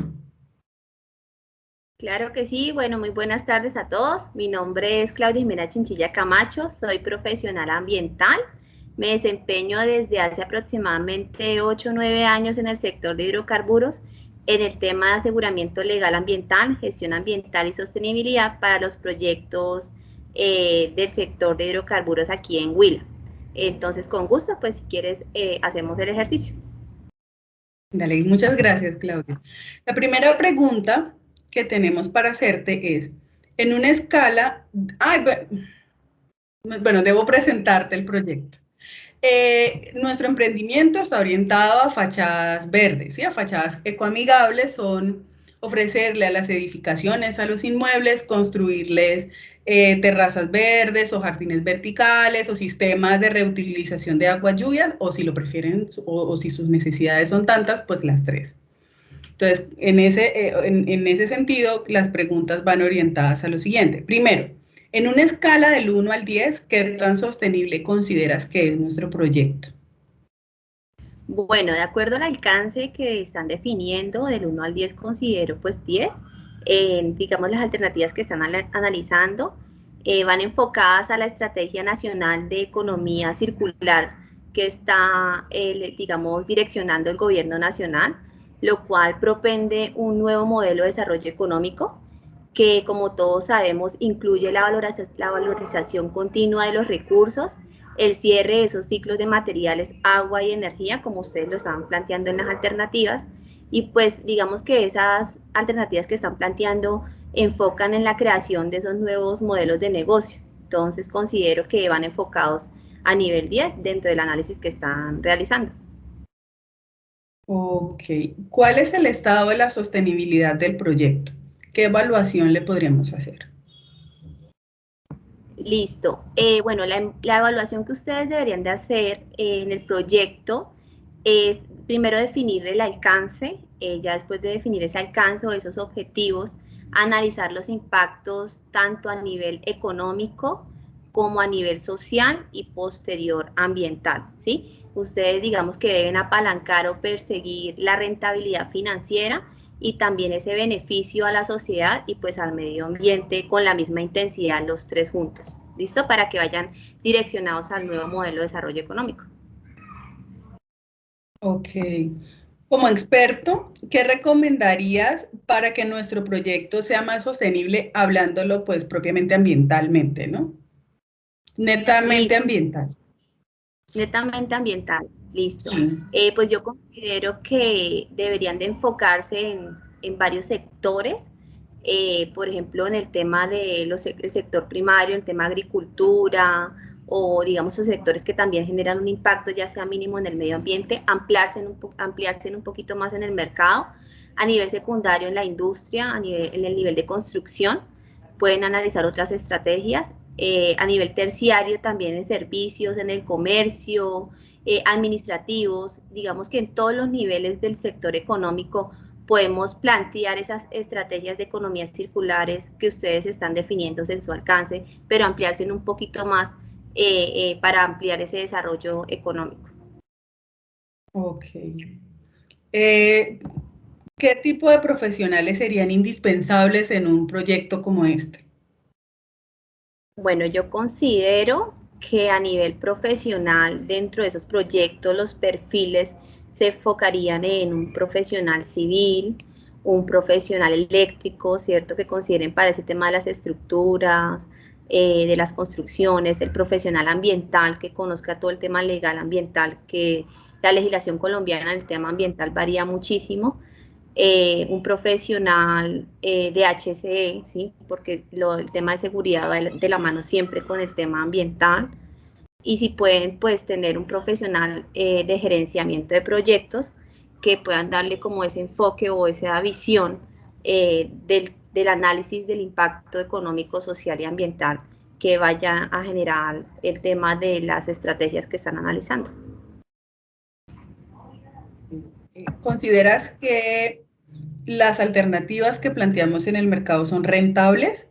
Claro que sí. Bueno, muy buenas tardes a todos. Mi nombre es Claudia Jimena Chinchilla Camacho, soy profesional ambiental. Me desempeño desde hace aproximadamente 8 o 9 años en el sector de hidrocarburos en el tema de aseguramiento legal ambiental, gestión ambiental y sostenibilidad para los proyectos del sector de hidrocarburos aquí en Huila. Entonces, con gusto, pues si quieres, hacemos el ejercicio. Dale, muchas gracias, Claudia. La primera pregunta que tenemos para hacerte es, en una escala, bueno, debo presentarte el proyecto. Nuestro emprendimiento está orientado a fachadas verdes, ¿sí? A fachadas ecoamigables, son ofrecerle a las edificaciones, a los inmuebles, construirles terrazas verdes o jardines verticales o sistemas de reutilización de agua lluvia, o si lo prefieren, o si sus necesidades son tantas, pues las tres. Entonces, en ese sentido, las preguntas van orientadas a lo siguiente. Primero, en una escala del 1 al 10, ¿qué tan sostenible consideras que es nuestro proyecto? Bueno, de acuerdo al alcance que están definiendo, del 1 al 10 considero pues 10. Digamos, las alternativas que están analizando van enfocadas a la Estrategia Nacional de Economía Circular que está, digamos, direccionando el gobierno nacional, lo cual propende un nuevo modelo de desarrollo económico que, como todos sabemos, incluye la valorización continua de los recursos, el cierre de esos ciclos de materiales, agua y energía, como ustedes lo estaban planteando en las alternativas, y pues digamos que esas alternativas que están planteando enfocan en la creación de esos nuevos modelos de negocio. Entonces considero que van enfocados a nivel 10 dentro del análisis que están realizando. Ok, ¿cuál es el estado de la sostenibilidad del proyecto? ¿Qué evaluación le podríamos hacer? Listo. Bueno, la evaluación que ustedes deberían de hacer en el proyecto es primero definir el alcance, ya después de definir ese alcance o esos objetivos, analizar los impactos tanto a nivel económico como a nivel social y posterior ambiental, ¿sí? Ustedes digamos que deben apalancar o perseguir la rentabilidad financiera y también ese beneficio a la sociedad y pues al medio ambiente con la misma intensidad los tres juntos. ¿Listo? Para que vayan direccionados al nuevo modelo de desarrollo económico. Ok. Como experto, ¿qué recomendarías para que nuestro proyecto sea más sostenible, hablándolo pues propiamente ambientalmente, ¿no? Netamente ambiental. Netamente ambiental, listo. Pues yo considero que deberían de enfocarse en varios sectores por ejemplo, en el tema de el sector primario, el tema agricultura, o digamos los sectores que también generan un impacto, ya sea mínimo en el medio ambiente, ampliarse en un poquito más en el mercado. A nivel secundario, en la industria, en el nivel de construcción, pueden analizar otras estrategias. A nivel terciario, también en servicios, en el comercio, administrativos, digamos que en todos los niveles del sector económico podemos plantear esas estrategias de economías circulares que ustedes están definiendo en su alcance, pero ampliarse en un poquito más para ampliar ese desarrollo económico. Ok. ¿Qué tipo de profesionales serían indispensables en un proyecto como este? Bueno, yo considero que a nivel profesional, dentro de esos proyectos, los perfiles se enfocarían en un profesional civil, un profesional eléctrico, ¿cierto? Que consideren para ese tema de las estructuras, de las construcciones, el profesional ambiental, que conozca todo el tema legal ambiental, que la legislación colombiana en el tema ambiental varía muchísimo. Un profesional de HSE, ¿sí? Porque el tema de seguridad va de la mano siempre con el tema ambiental. Y si pueden, pues, tener un profesional de gerenciamiento de proyectos que puedan darle como ese enfoque o esa visión del análisis del impacto económico, social y ambiental que vaya a generar el tema de las estrategias que están analizando. ¿Consideras que las alternativas que planteamos en el mercado son rentables?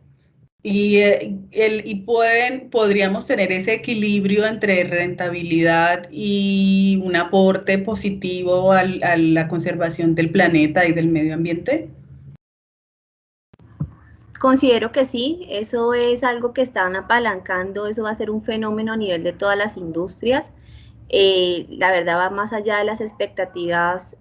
Podríamos tener ese equilibrio entre rentabilidad y un aporte positivo a la conservación del planeta y del medio ambiente. Considero que sí, eso es algo que están apalancando, eso va a ser un fenómeno a nivel de todas las industrias. La verdad va más allá de las expectativas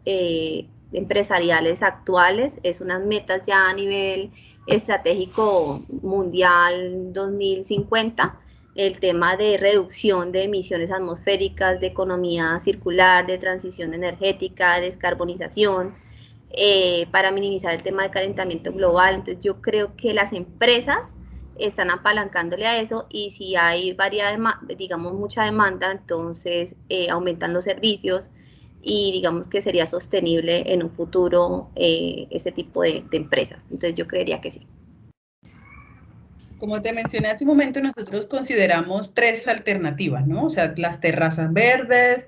empresariales actuales, es unas metas ya a nivel estratégico mundial 2050, el tema de reducción de emisiones atmosféricas, de economía circular, de transición energética, de descarbonización, para minimizar el tema del calentamiento global. Entonces yo creo que las empresas están apalancándole a eso, y si hay digamos mucha demanda, entonces aumentan los servicios y digamos que sería sostenible en un futuro ese tipo de empresas. Entonces yo creería que sí. Como te mencioné hace un momento, nosotros consideramos 3 alternativas, ¿no? O sea, las terrazas verdes,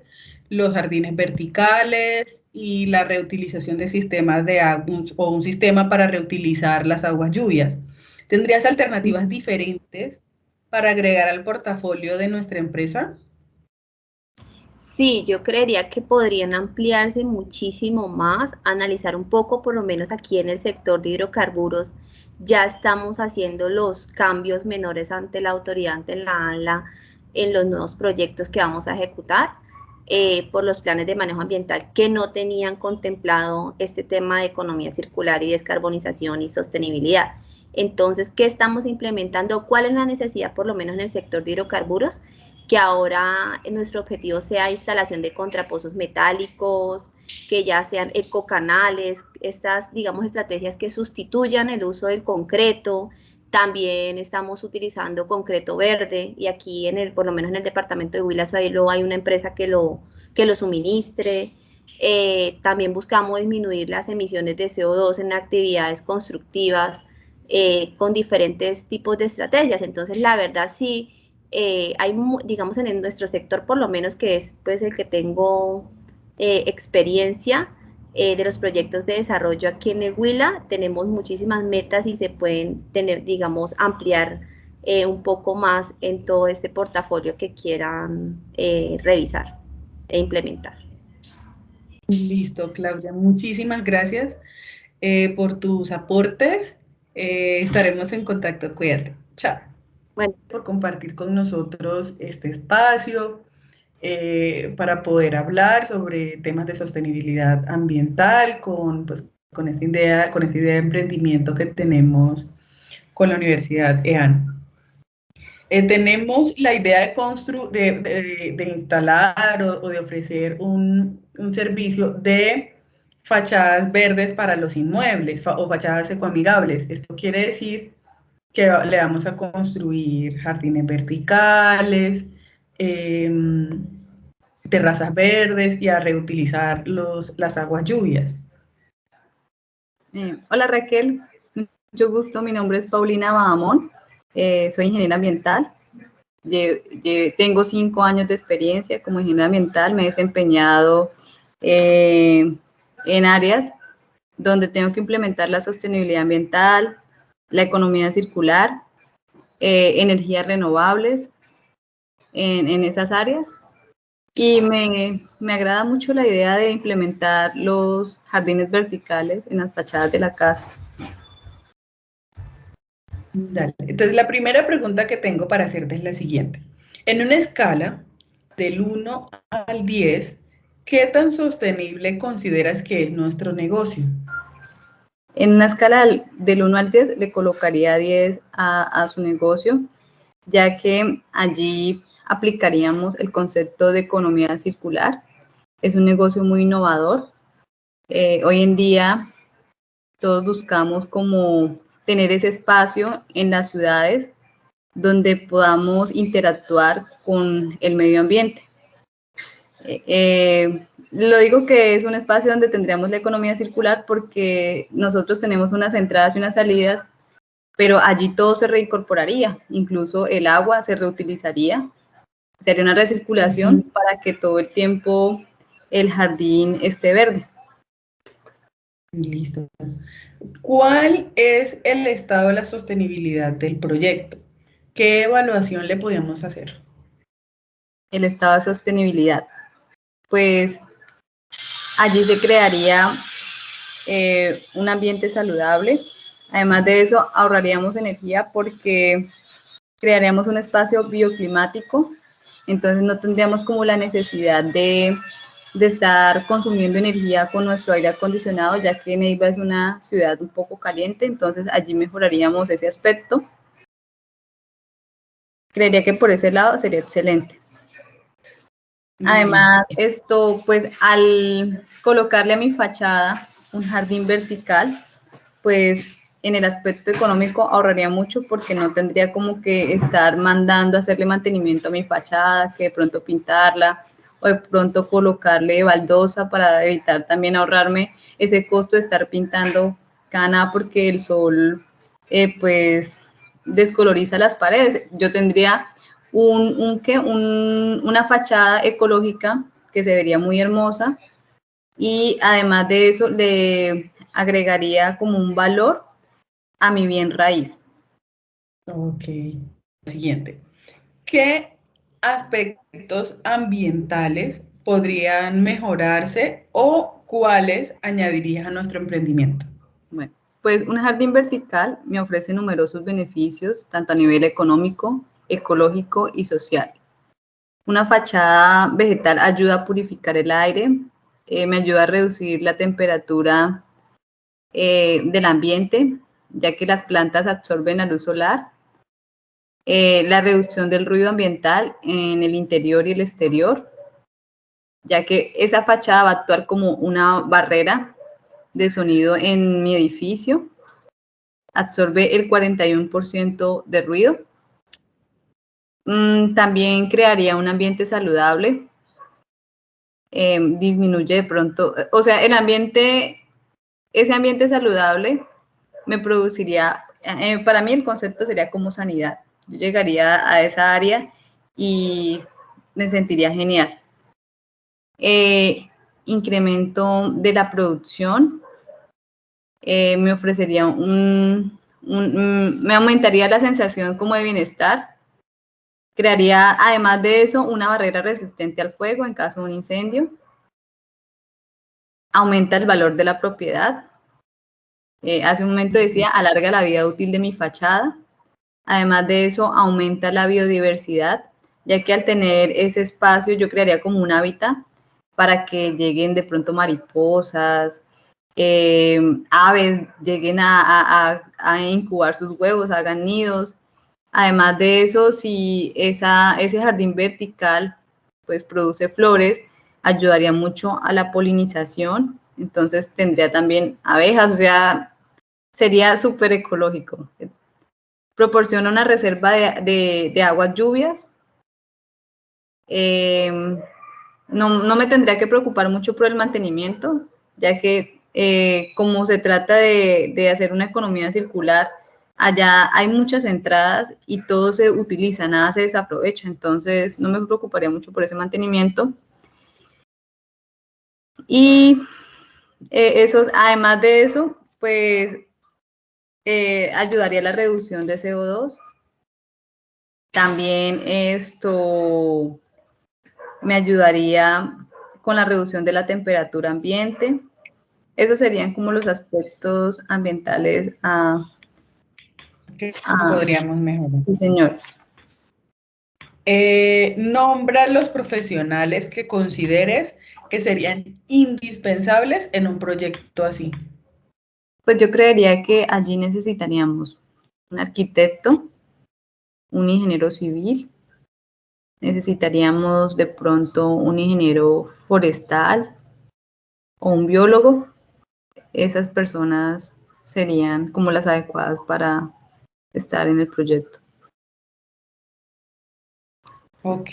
los jardines verticales y la reutilización de sistemas de agua o un sistema para reutilizar las aguas lluvias. ¿Tendrías alternativas diferentes para agregar al portafolio de nuestra empresa? Sí, yo creería que podrían ampliarse muchísimo más, analizar un poco, por lo menos aquí en el sector de hidrocarburos, ya estamos haciendo los cambios menores ante la autoridad, ante la ANLA, en los nuevos proyectos que vamos a ejecutar, por los planes de manejo ambiental que no tenían contemplado este tema de economía circular y descarbonización y sostenibilidad. Entonces, ¿qué estamos implementando? ¿Cuál es la necesidad, por lo menos en el sector de hidrocarburos? Que ahora nuestro objetivo sea instalación de contrapozos metálicos, que ya sean ecocanales, estas, digamos, estrategias que sustituyan el uso del concreto. También estamos utilizando concreto verde, y aquí por lo menos en el departamento de Huila hay una empresa que lo suministre. También buscamos disminuir las emisiones de CO2 en actividades constructivas con diferentes tipos de estrategias. Entonces, la verdad sí, hay, digamos, en nuestro sector, por lo menos, que es pues el que tengo experiencia de los proyectos de desarrollo aquí en el Huila, tenemos muchísimas metas y se pueden tener, digamos, ampliar un poco más en todo este portafolio que quieran revisar e implementar. Listo, Claudia, muchísimas gracias por tus aportes. Estaremos en contacto, cuídate. Chao. Bueno, por compartir con nosotros este espacio para poder hablar sobre temas de sostenibilidad ambiental con esta idea de emprendimiento que tenemos con la Universidad EAN. Tenemos la idea de instalar o de ofrecer un servicio de fachadas verdes para los inmuebles o fachadas ecoamigables. Esto quiere decir que le vamos a construir jardines verticales, terrazas verdes y a reutilizar las aguas lluvias. Hola Raquel, mucho gusto, mi nombre es Paulina Bahamón, soy ingeniera ambiental, tengo 5 años de experiencia como ingeniera ambiental, me he desempeñado en áreas donde tengo que implementar la sostenibilidad ambiental, la economía circular, energías renovables en esas áreas. Y me agrada mucho la idea de implementar los jardines verticales en las fachadas de la casa. Dale. Entonces, la primera pregunta que tengo para hacerte es la siguiente. En una escala del 1 al 10, ¿qué tan sostenible consideras que es nuestro negocio? En una escala del 1 al 10 le colocaría 10 a su negocio, ya que allí aplicaríamos el concepto de economía circular. Es un negocio muy innovador. Hoy en día todos buscamos como tener ese espacio en las ciudades donde podamos interactuar con el medio ambiente. Lo digo que es un espacio donde tendríamos la economía circular porque nosotros tenemos unas entradas y unas salidas, pero allí todo se reincorporaría, incluso el agua se reutilizaría, sería una recirculación para que todo el tiempo el jardín esté verde. Listo. ¿Cuál es el estado de la sostenibilidad del proyecto? ¿Qué evaluación le podemos hacer? El estado de sostenibilidad. Pues allí se crearía un ambiente saludable. Además de eso, ahorraríamos energía porque crearíamos un espacio bioclimático, entonces no tendríamos como la necesidad de estar consumiendo energía con nuestro aire acondicionado, ya que Neiva es una ciudad un poco caliente, entonces allí mejoraríamos ese aspecto. Creería que por ese lado sería excelente. Además, esto, pues al colocarle a mi fachada un jardín vertical, pues en el aspecto económico ahorraría mucho porque no tendría como que estar mandando a hacerle mantenimiento a mi fachada, que de pronto pintarla o de pronto colocarle baldosa para evitar también ahorrarme ese costo de estar pintando cada nada porque el sol pues descoloriza las paredes. Yo tendría una fachada ecológica que se vería muy hermosa y además de eso le agregaría como un valor a mi bien raíz. Ok. Siguiente. ¿Qué aspectos ambientales podrían mejorarse o cuáles añadirías a nuestro emprendimiento? Bueno, pues un jardín vertical me ofrece numerosos beneficios, tanto a nivel económico, ecológico y social. Una fachada vegetal ayuda a purificar el aire, me ayuda a reducir la temperatura del ambiente, ya que las plantas absorben la luz solar. La reducción del ruido ambiental en el interior y el exterior, ya que esa fachada va a actuar como una barrera de sonido en mi edificio. Absorbe el 41% de ruido. También crearía un ambiente saludable. Disminuye de pronto, o sea, ese ambiente saludable me produciría, para mí el concepto sería como sanidad. Yo llegaría a esa área y me sentiría genial. Incremento de la producción, me ofrecería me aumentaría la sensación como de bienestar. Crearía, además de eso, una barrera resistente al fuego en caso de un incendio. Aumenta el valor de la propiedad. Hace un momento decía, alarga la vida útil de mi fachada. Además de eso, aumenta la biodiversidad, ya que al tener ese espacio yo crearía como un hábitat para que lleguen de pronto mariposas, aves, lleguen a incubar sus huevos, hagan nidos. Además de eso, si ese jardín vertical pues produce flores, ayudaría mucho a la polinización, Entonces tendría también abejas, o sea, sería súper ecológico. Proporciona una reserva de aguas lluvias. No me tendría que preocupar mucho por el mantenimiento, ya que como se trata de hacer una economía circular, allá hay muchas entradas y todo se utiliza, nada se desaprovecha, entonces no me preocuparía mucho por ese mantenimiento. Y además de eso, pues ayudaría a la reducción de CO2. También esto me ayudaría con la reducción de la temperatura ambiente. Esos serían como los aspectos ambientales Que podríamos mejorar. Sí, señor. Nombra los profesionales que consideres que serían indispensables en un proyecto así. Pues yo creería que allí necesitaríamos un arquitecto, un ingeniero civil, necesitaríamos de pronto un ingeniero forestal o un biólogo. Esas personas serían como las adecuadas para estar en el proyecto. Ok.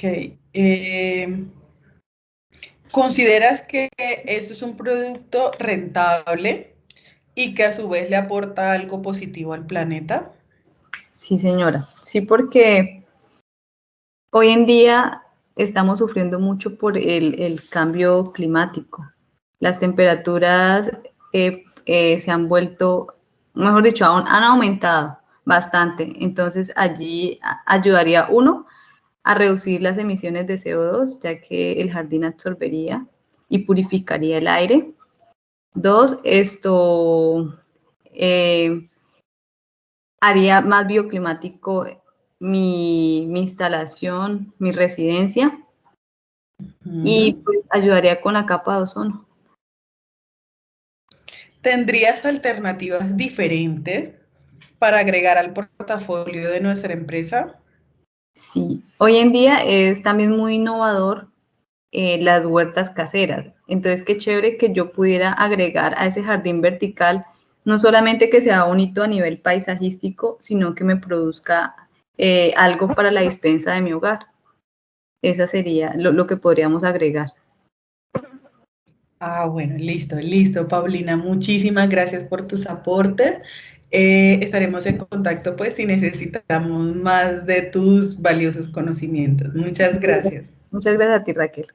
¿Consideras que esto es un producto rentable y que a su vez le aporta algo positivo al planeta? Sí, señora. Sí, porque hoy en día estamos sufriendo mucho por el cambio climático. Las temperaturas se han vuelto, mejor dicho, han aumentado bastante. Entonces allí ayudaría uno a reducir las emisiones de CO2, ya que el jardín absorbería y purificaría el aire. Dos, esto haría más bioclimático mi instalación, mi residencia, y pues ayudaría con la capa de ozono. ¿Tendrías alternativas diferentes para agregar al portafolio de nuestra empresa? Sí, hoy en día es también muy innovador las huertas caseras. Entonces, qué chévere que yo pudiera agregar a ese jardín vertical, no solamente que sea bonito a nivel paisajístico, sino que me produzca algo para la despensa de mi hogar. Esa sería lo que podríamos agregar. Bueno, listo, Paulina. Muchísimas gracias por tus aportes. Estaremos en contacto, pues, si necesitamos más de tus valiosos conocimientos. Muchas gracias. Muchas gracias a ti, Raquel.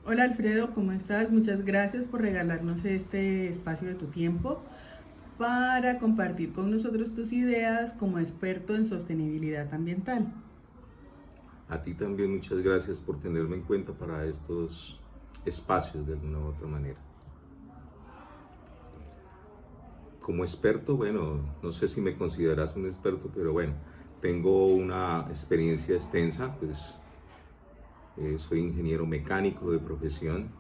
Hola Alfredo, ¿cómo estás? Muchas gracias por regalarnos este espacio de tu tiempo para compartir con nosotros tus ideas como experto en sostenibilidad ambiental. A ti también muchas gracias por tenerme en cuenta para estos espacios de alguna u otra manera. Como experto, bueno, no sé si me consideras un experto, pero bueno, tengo una experiencia extensa, pues soy ingeniero mecánico de profesión,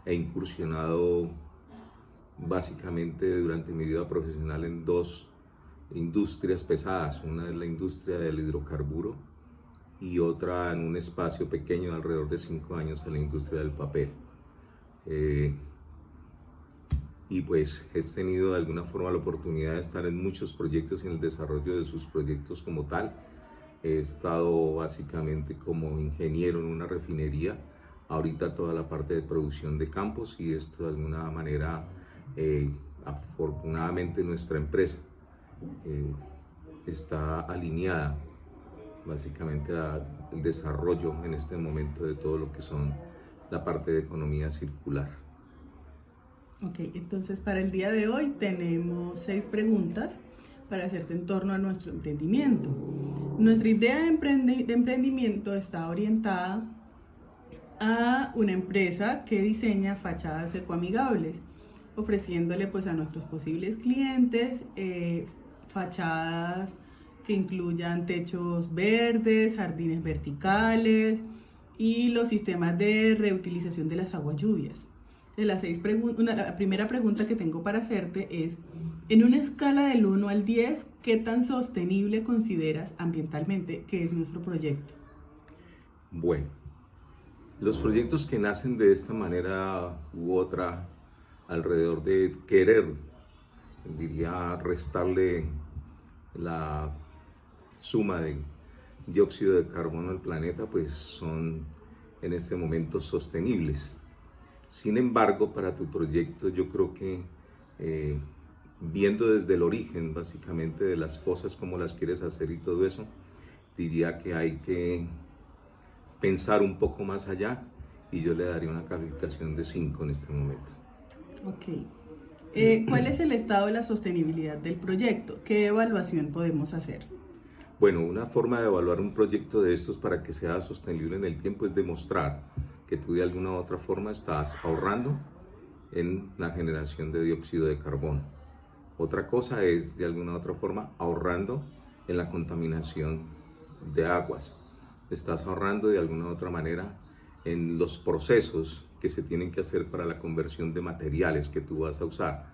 he incursionado básicamente durante mi vida profesional en dos industrias pesadas, una es la industria del hidrocarburo y otra en un espacio pequeño de alrededor de 5 años en la industria del papel. Y pues he tenido de alguna forma la oportunidad de estar en muchos proyectos y en el desarrollo de sus proyectos como tal. He estado básicamente como ingeniero en una refinería, ahorita toda la parte de producción de campos, y esto de alguna manera, afortunadamente nuestra empresa está alineada básicamente al desarrollo en este momento de todo lo que son la parte de economía circular. Ok, entonces para el día de hoy tenemos 6 preguntas para hacerte en torno a nuestro emprendimiento. Nuestra idea de emprendimiento está orientada a una empresa que diseña fachadas ecoamigables, ofreciéndole pues a nuestros posibles clientes fachadas que incluyan techos verdes, jardines verticales y los sistemas de reutilización de las aguas lluvias. De las 6 preguntas, la primera pregunta que tengo para hacerte es, en una escala del 1 al 10, ¿qué tan sostenible consideras ambientalmente que es nuestro proyecto? Bueno, Los proyectos que nacen de esta manera u otra, alrededor de querer, diría, restarle la suma de dióxido de carbono al planeta, pues son en este momento sostenibles. Sin embargo, para tu proyecto yo creo que viendo desde el origen básicamente de las cosas, cómo las quieres hacer y todo eso, diría que hay que pensar un poco más allá y yo le daría una calificación de 5 en este momento. Ok. ¿Cuál es el estado de la sostenibilidad del proyecto? ¿Qué evaluación podemos hacer? Bueno, una forma de evaluar un proyecto de estos para que sea sostenible en el tiempo es demostrar que tú de alguna u otra forma estás ahorrando en la generación de dióxido de carbono. Otra cosa es de alguna u otra forma ahorrando en la contaminación de aguas. Estás ahorrando de alguna u otra manera en los procesos que se tienen que hacer para la conversión de materiales que tú vas a usar.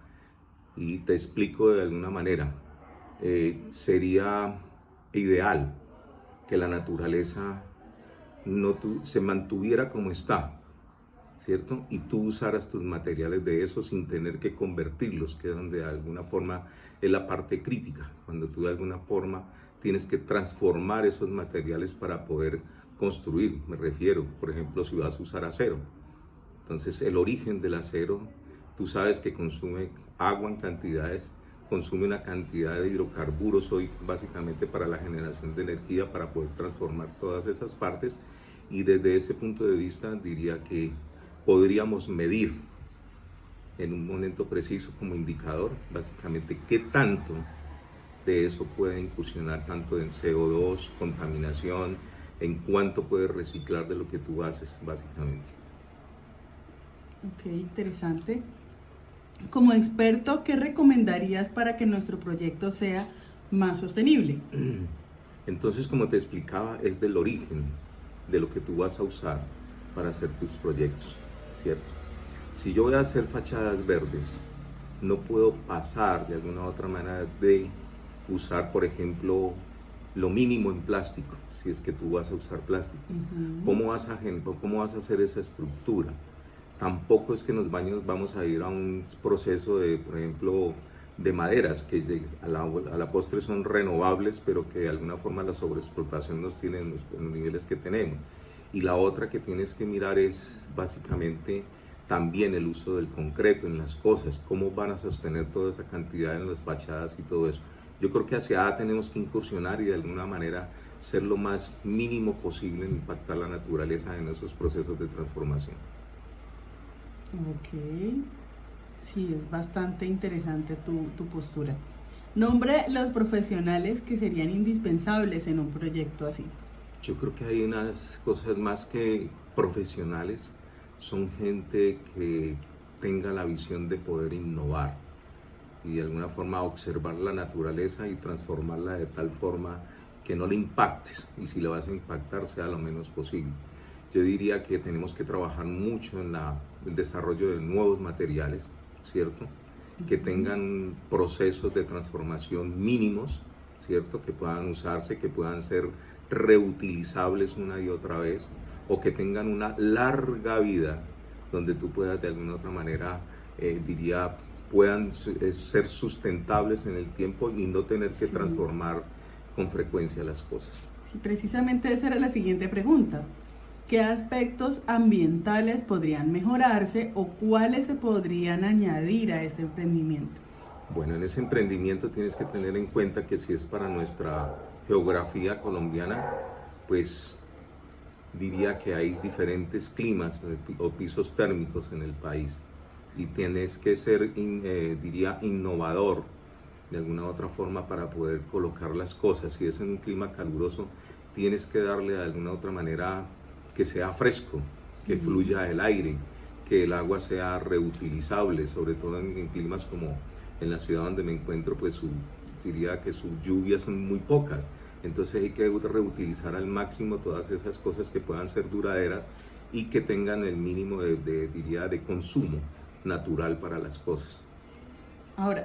Y te explico de alguna manera, sería ideal que la naturaleza se mantuviera como está, ¿cierto? Y tú usaras tus materiales de eso sin tener que convertirlos, que es donde de alguna forma es la parte crítica, cuando tú de alguna forma tienes que transformar esos materiales para poder construir. Me refiero, por ejemplo, si vas a usar acero. Entonces, el origen del acero, tú sabes que consume agua en cantidades, consume una cantidad de hidrocarburos hoy básicamente para la generación de energía, para poder transformar todas esas partes, y desde ese punto de vista diría que podríamos medir en un momento preciso como indicador básicamente qué tanto de eso puede incursionar tanto en CO2, contaminación, en cuánto puedes reciclar de lo que tú haces básicamente. Ok, interesante. Como experto, ¿qué recomendarías para que nuestro proyecto sea más sostenible? Entonces, como te explicaba, es del origen de lo que tú vas a usar para hacer tus proyectos, ¿cierto? Si yo voy a hacer fachadas verdes, no puedo pasar de alguna u otra manera de usar, por ejemplo, lo mínimo en plástico, si es que tú vas a usar plástico. ¿Cómo vas a hacer esa estructura? Tampoco es que vamos a ir a un proceso de, por ejemplo, de maderas, que a la postre son renovables, pero que de alguna forma la sobreexplotación nos tiene en los niveles que tenemos. Y la otra que tienes que mirar es básicamente también el uso del concreto en las cosas, cómo van a sostener toda esa cantidad en las fachadas y todo eso. Yo creo que hacia allá tenemos que incursionar y de alguna manera ser lo más mínimo posible en impactar la naturaleza en esos procesos de transformación. Ok, sí, es bastante interesante tu postura. Nombre los profesionales que serían indispensables en un proyecto así. Yo creo que hay unas cosas más que profesionales, son gente que tenga la visión de poder innovar y de alguna forma observar la naturaleza y transformarla de tal forma que no le impactes, y si le vas a impactar sea lo menos posible. Yo diría que tenemos que trabajar mucho en el desarrollo de nuevos materiales, ¿cierto? Que tengan procesos de transformación mínimos, ¿cierto? Que puedan usarse, que puedan ser reutilizables una y otra vez, o que tengan una larga vida, donde tú puedas de alguna otra manera, puedan ser sustentables en el tiempo y no tener que transformar con frecuencia las cosas. Sí, precisamente esa era la siguiente pregunta. ¿Qué aspectos ambientales podrían mejorarse o cuáles se podrían añadir a este emprendimiento? Bueno, en ese emprendimiento tienes que tener en cuenta que si es para nuestra geografía colombiana, pues diría que hay diferentes climas o pisos térmicos en el país y tienes que ser, innovador de alguna u otra forma para poder colocar las cosas. Si es en un clima caluroso, tienes que darle de alguna u otra manera que sea fresco, que fluya el aire, que el agua sea reutilizable, sobre todo en climas como en la ciudad donde me encuentro, pues diría que sus lluvias son muy pocas. Entonces hay que reutilizar al máximo todas esas cosas que puedan ser duraderas y que tengan el mínimo de consumo natural para las cosas. Ahora,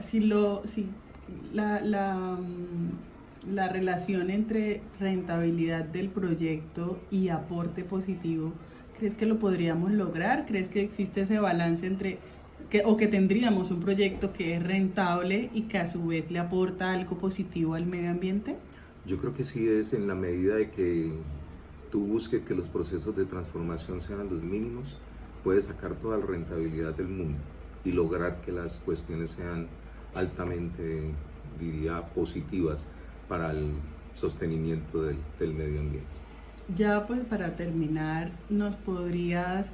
la relación entre rentabilidad del proyecto y aporte positivo ¿Crees que lo podríamos lograr? ¿Crees que existe ese balance entre que tendríamos un proyecto que es rentable y que a su vez le aporta algo positivo al medio ambiente? Yo creo que sí, es en la medida de que tú busques que los procesos de transformación sean los mínimos, puedes sacar toda la rentabilidad del mundo y lograr que las cuestiones sean altamente, diría, positivas para el sostenimiento del medio ambiente. Ya pues para terminar, ¿nos podrías,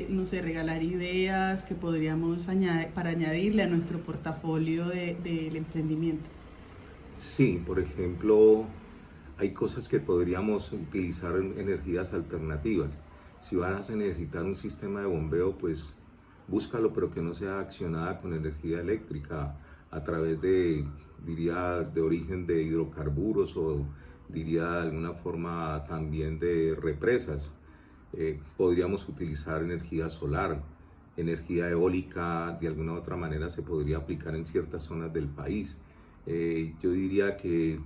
no sé, regalar ideas que podríamos para añadirle a nuestro portafolio del emprendimiento? Sí, por ejemplo, hay cosas que podríamos utilizar en energías alternativas. Si vas a necesitar un sistema de bombeo, pues búscalo, pero que no sea accionada con energía eléctrica a través diría, de origen de hidrocarburos o diría de alguna forma también de represas. Podríamos utilizar energía solar, energía eólica, de alguna u otra manera se podría aplicar en ciertas zonas del país. Yo diría que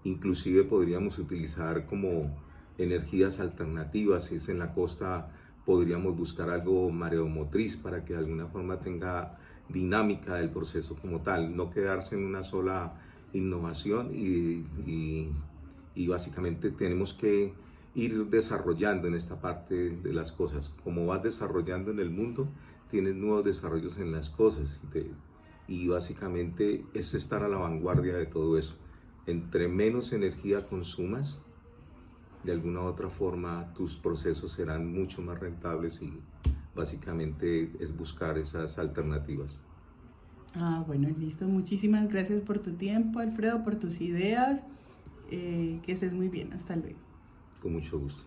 inclusive podríamos utilizar como energías alternativas, si es en la costa podríamos buscar algo mareomotriz para que de alguna forma tenga dinámica del proceso como tal, no quedarse en una sola innovación y básicamente tenemos que ir desarrollando en esta parte de las cosas. Como vas desarrollando en el mundo, tienes nuevos desarrollos en las cosas y básicamente es estar a la vanguardia de todo eso. Entre menos energía consumas, de alguna u otra forma tus procesos serán mucho más rentables y básicamente es buscar esas alternativas. Bueno, listo. Muchísimas gracias por tu tiempo, Alfredo, por tus ideas. Que estés muy bien. Hasta luego. Con mucho gusto.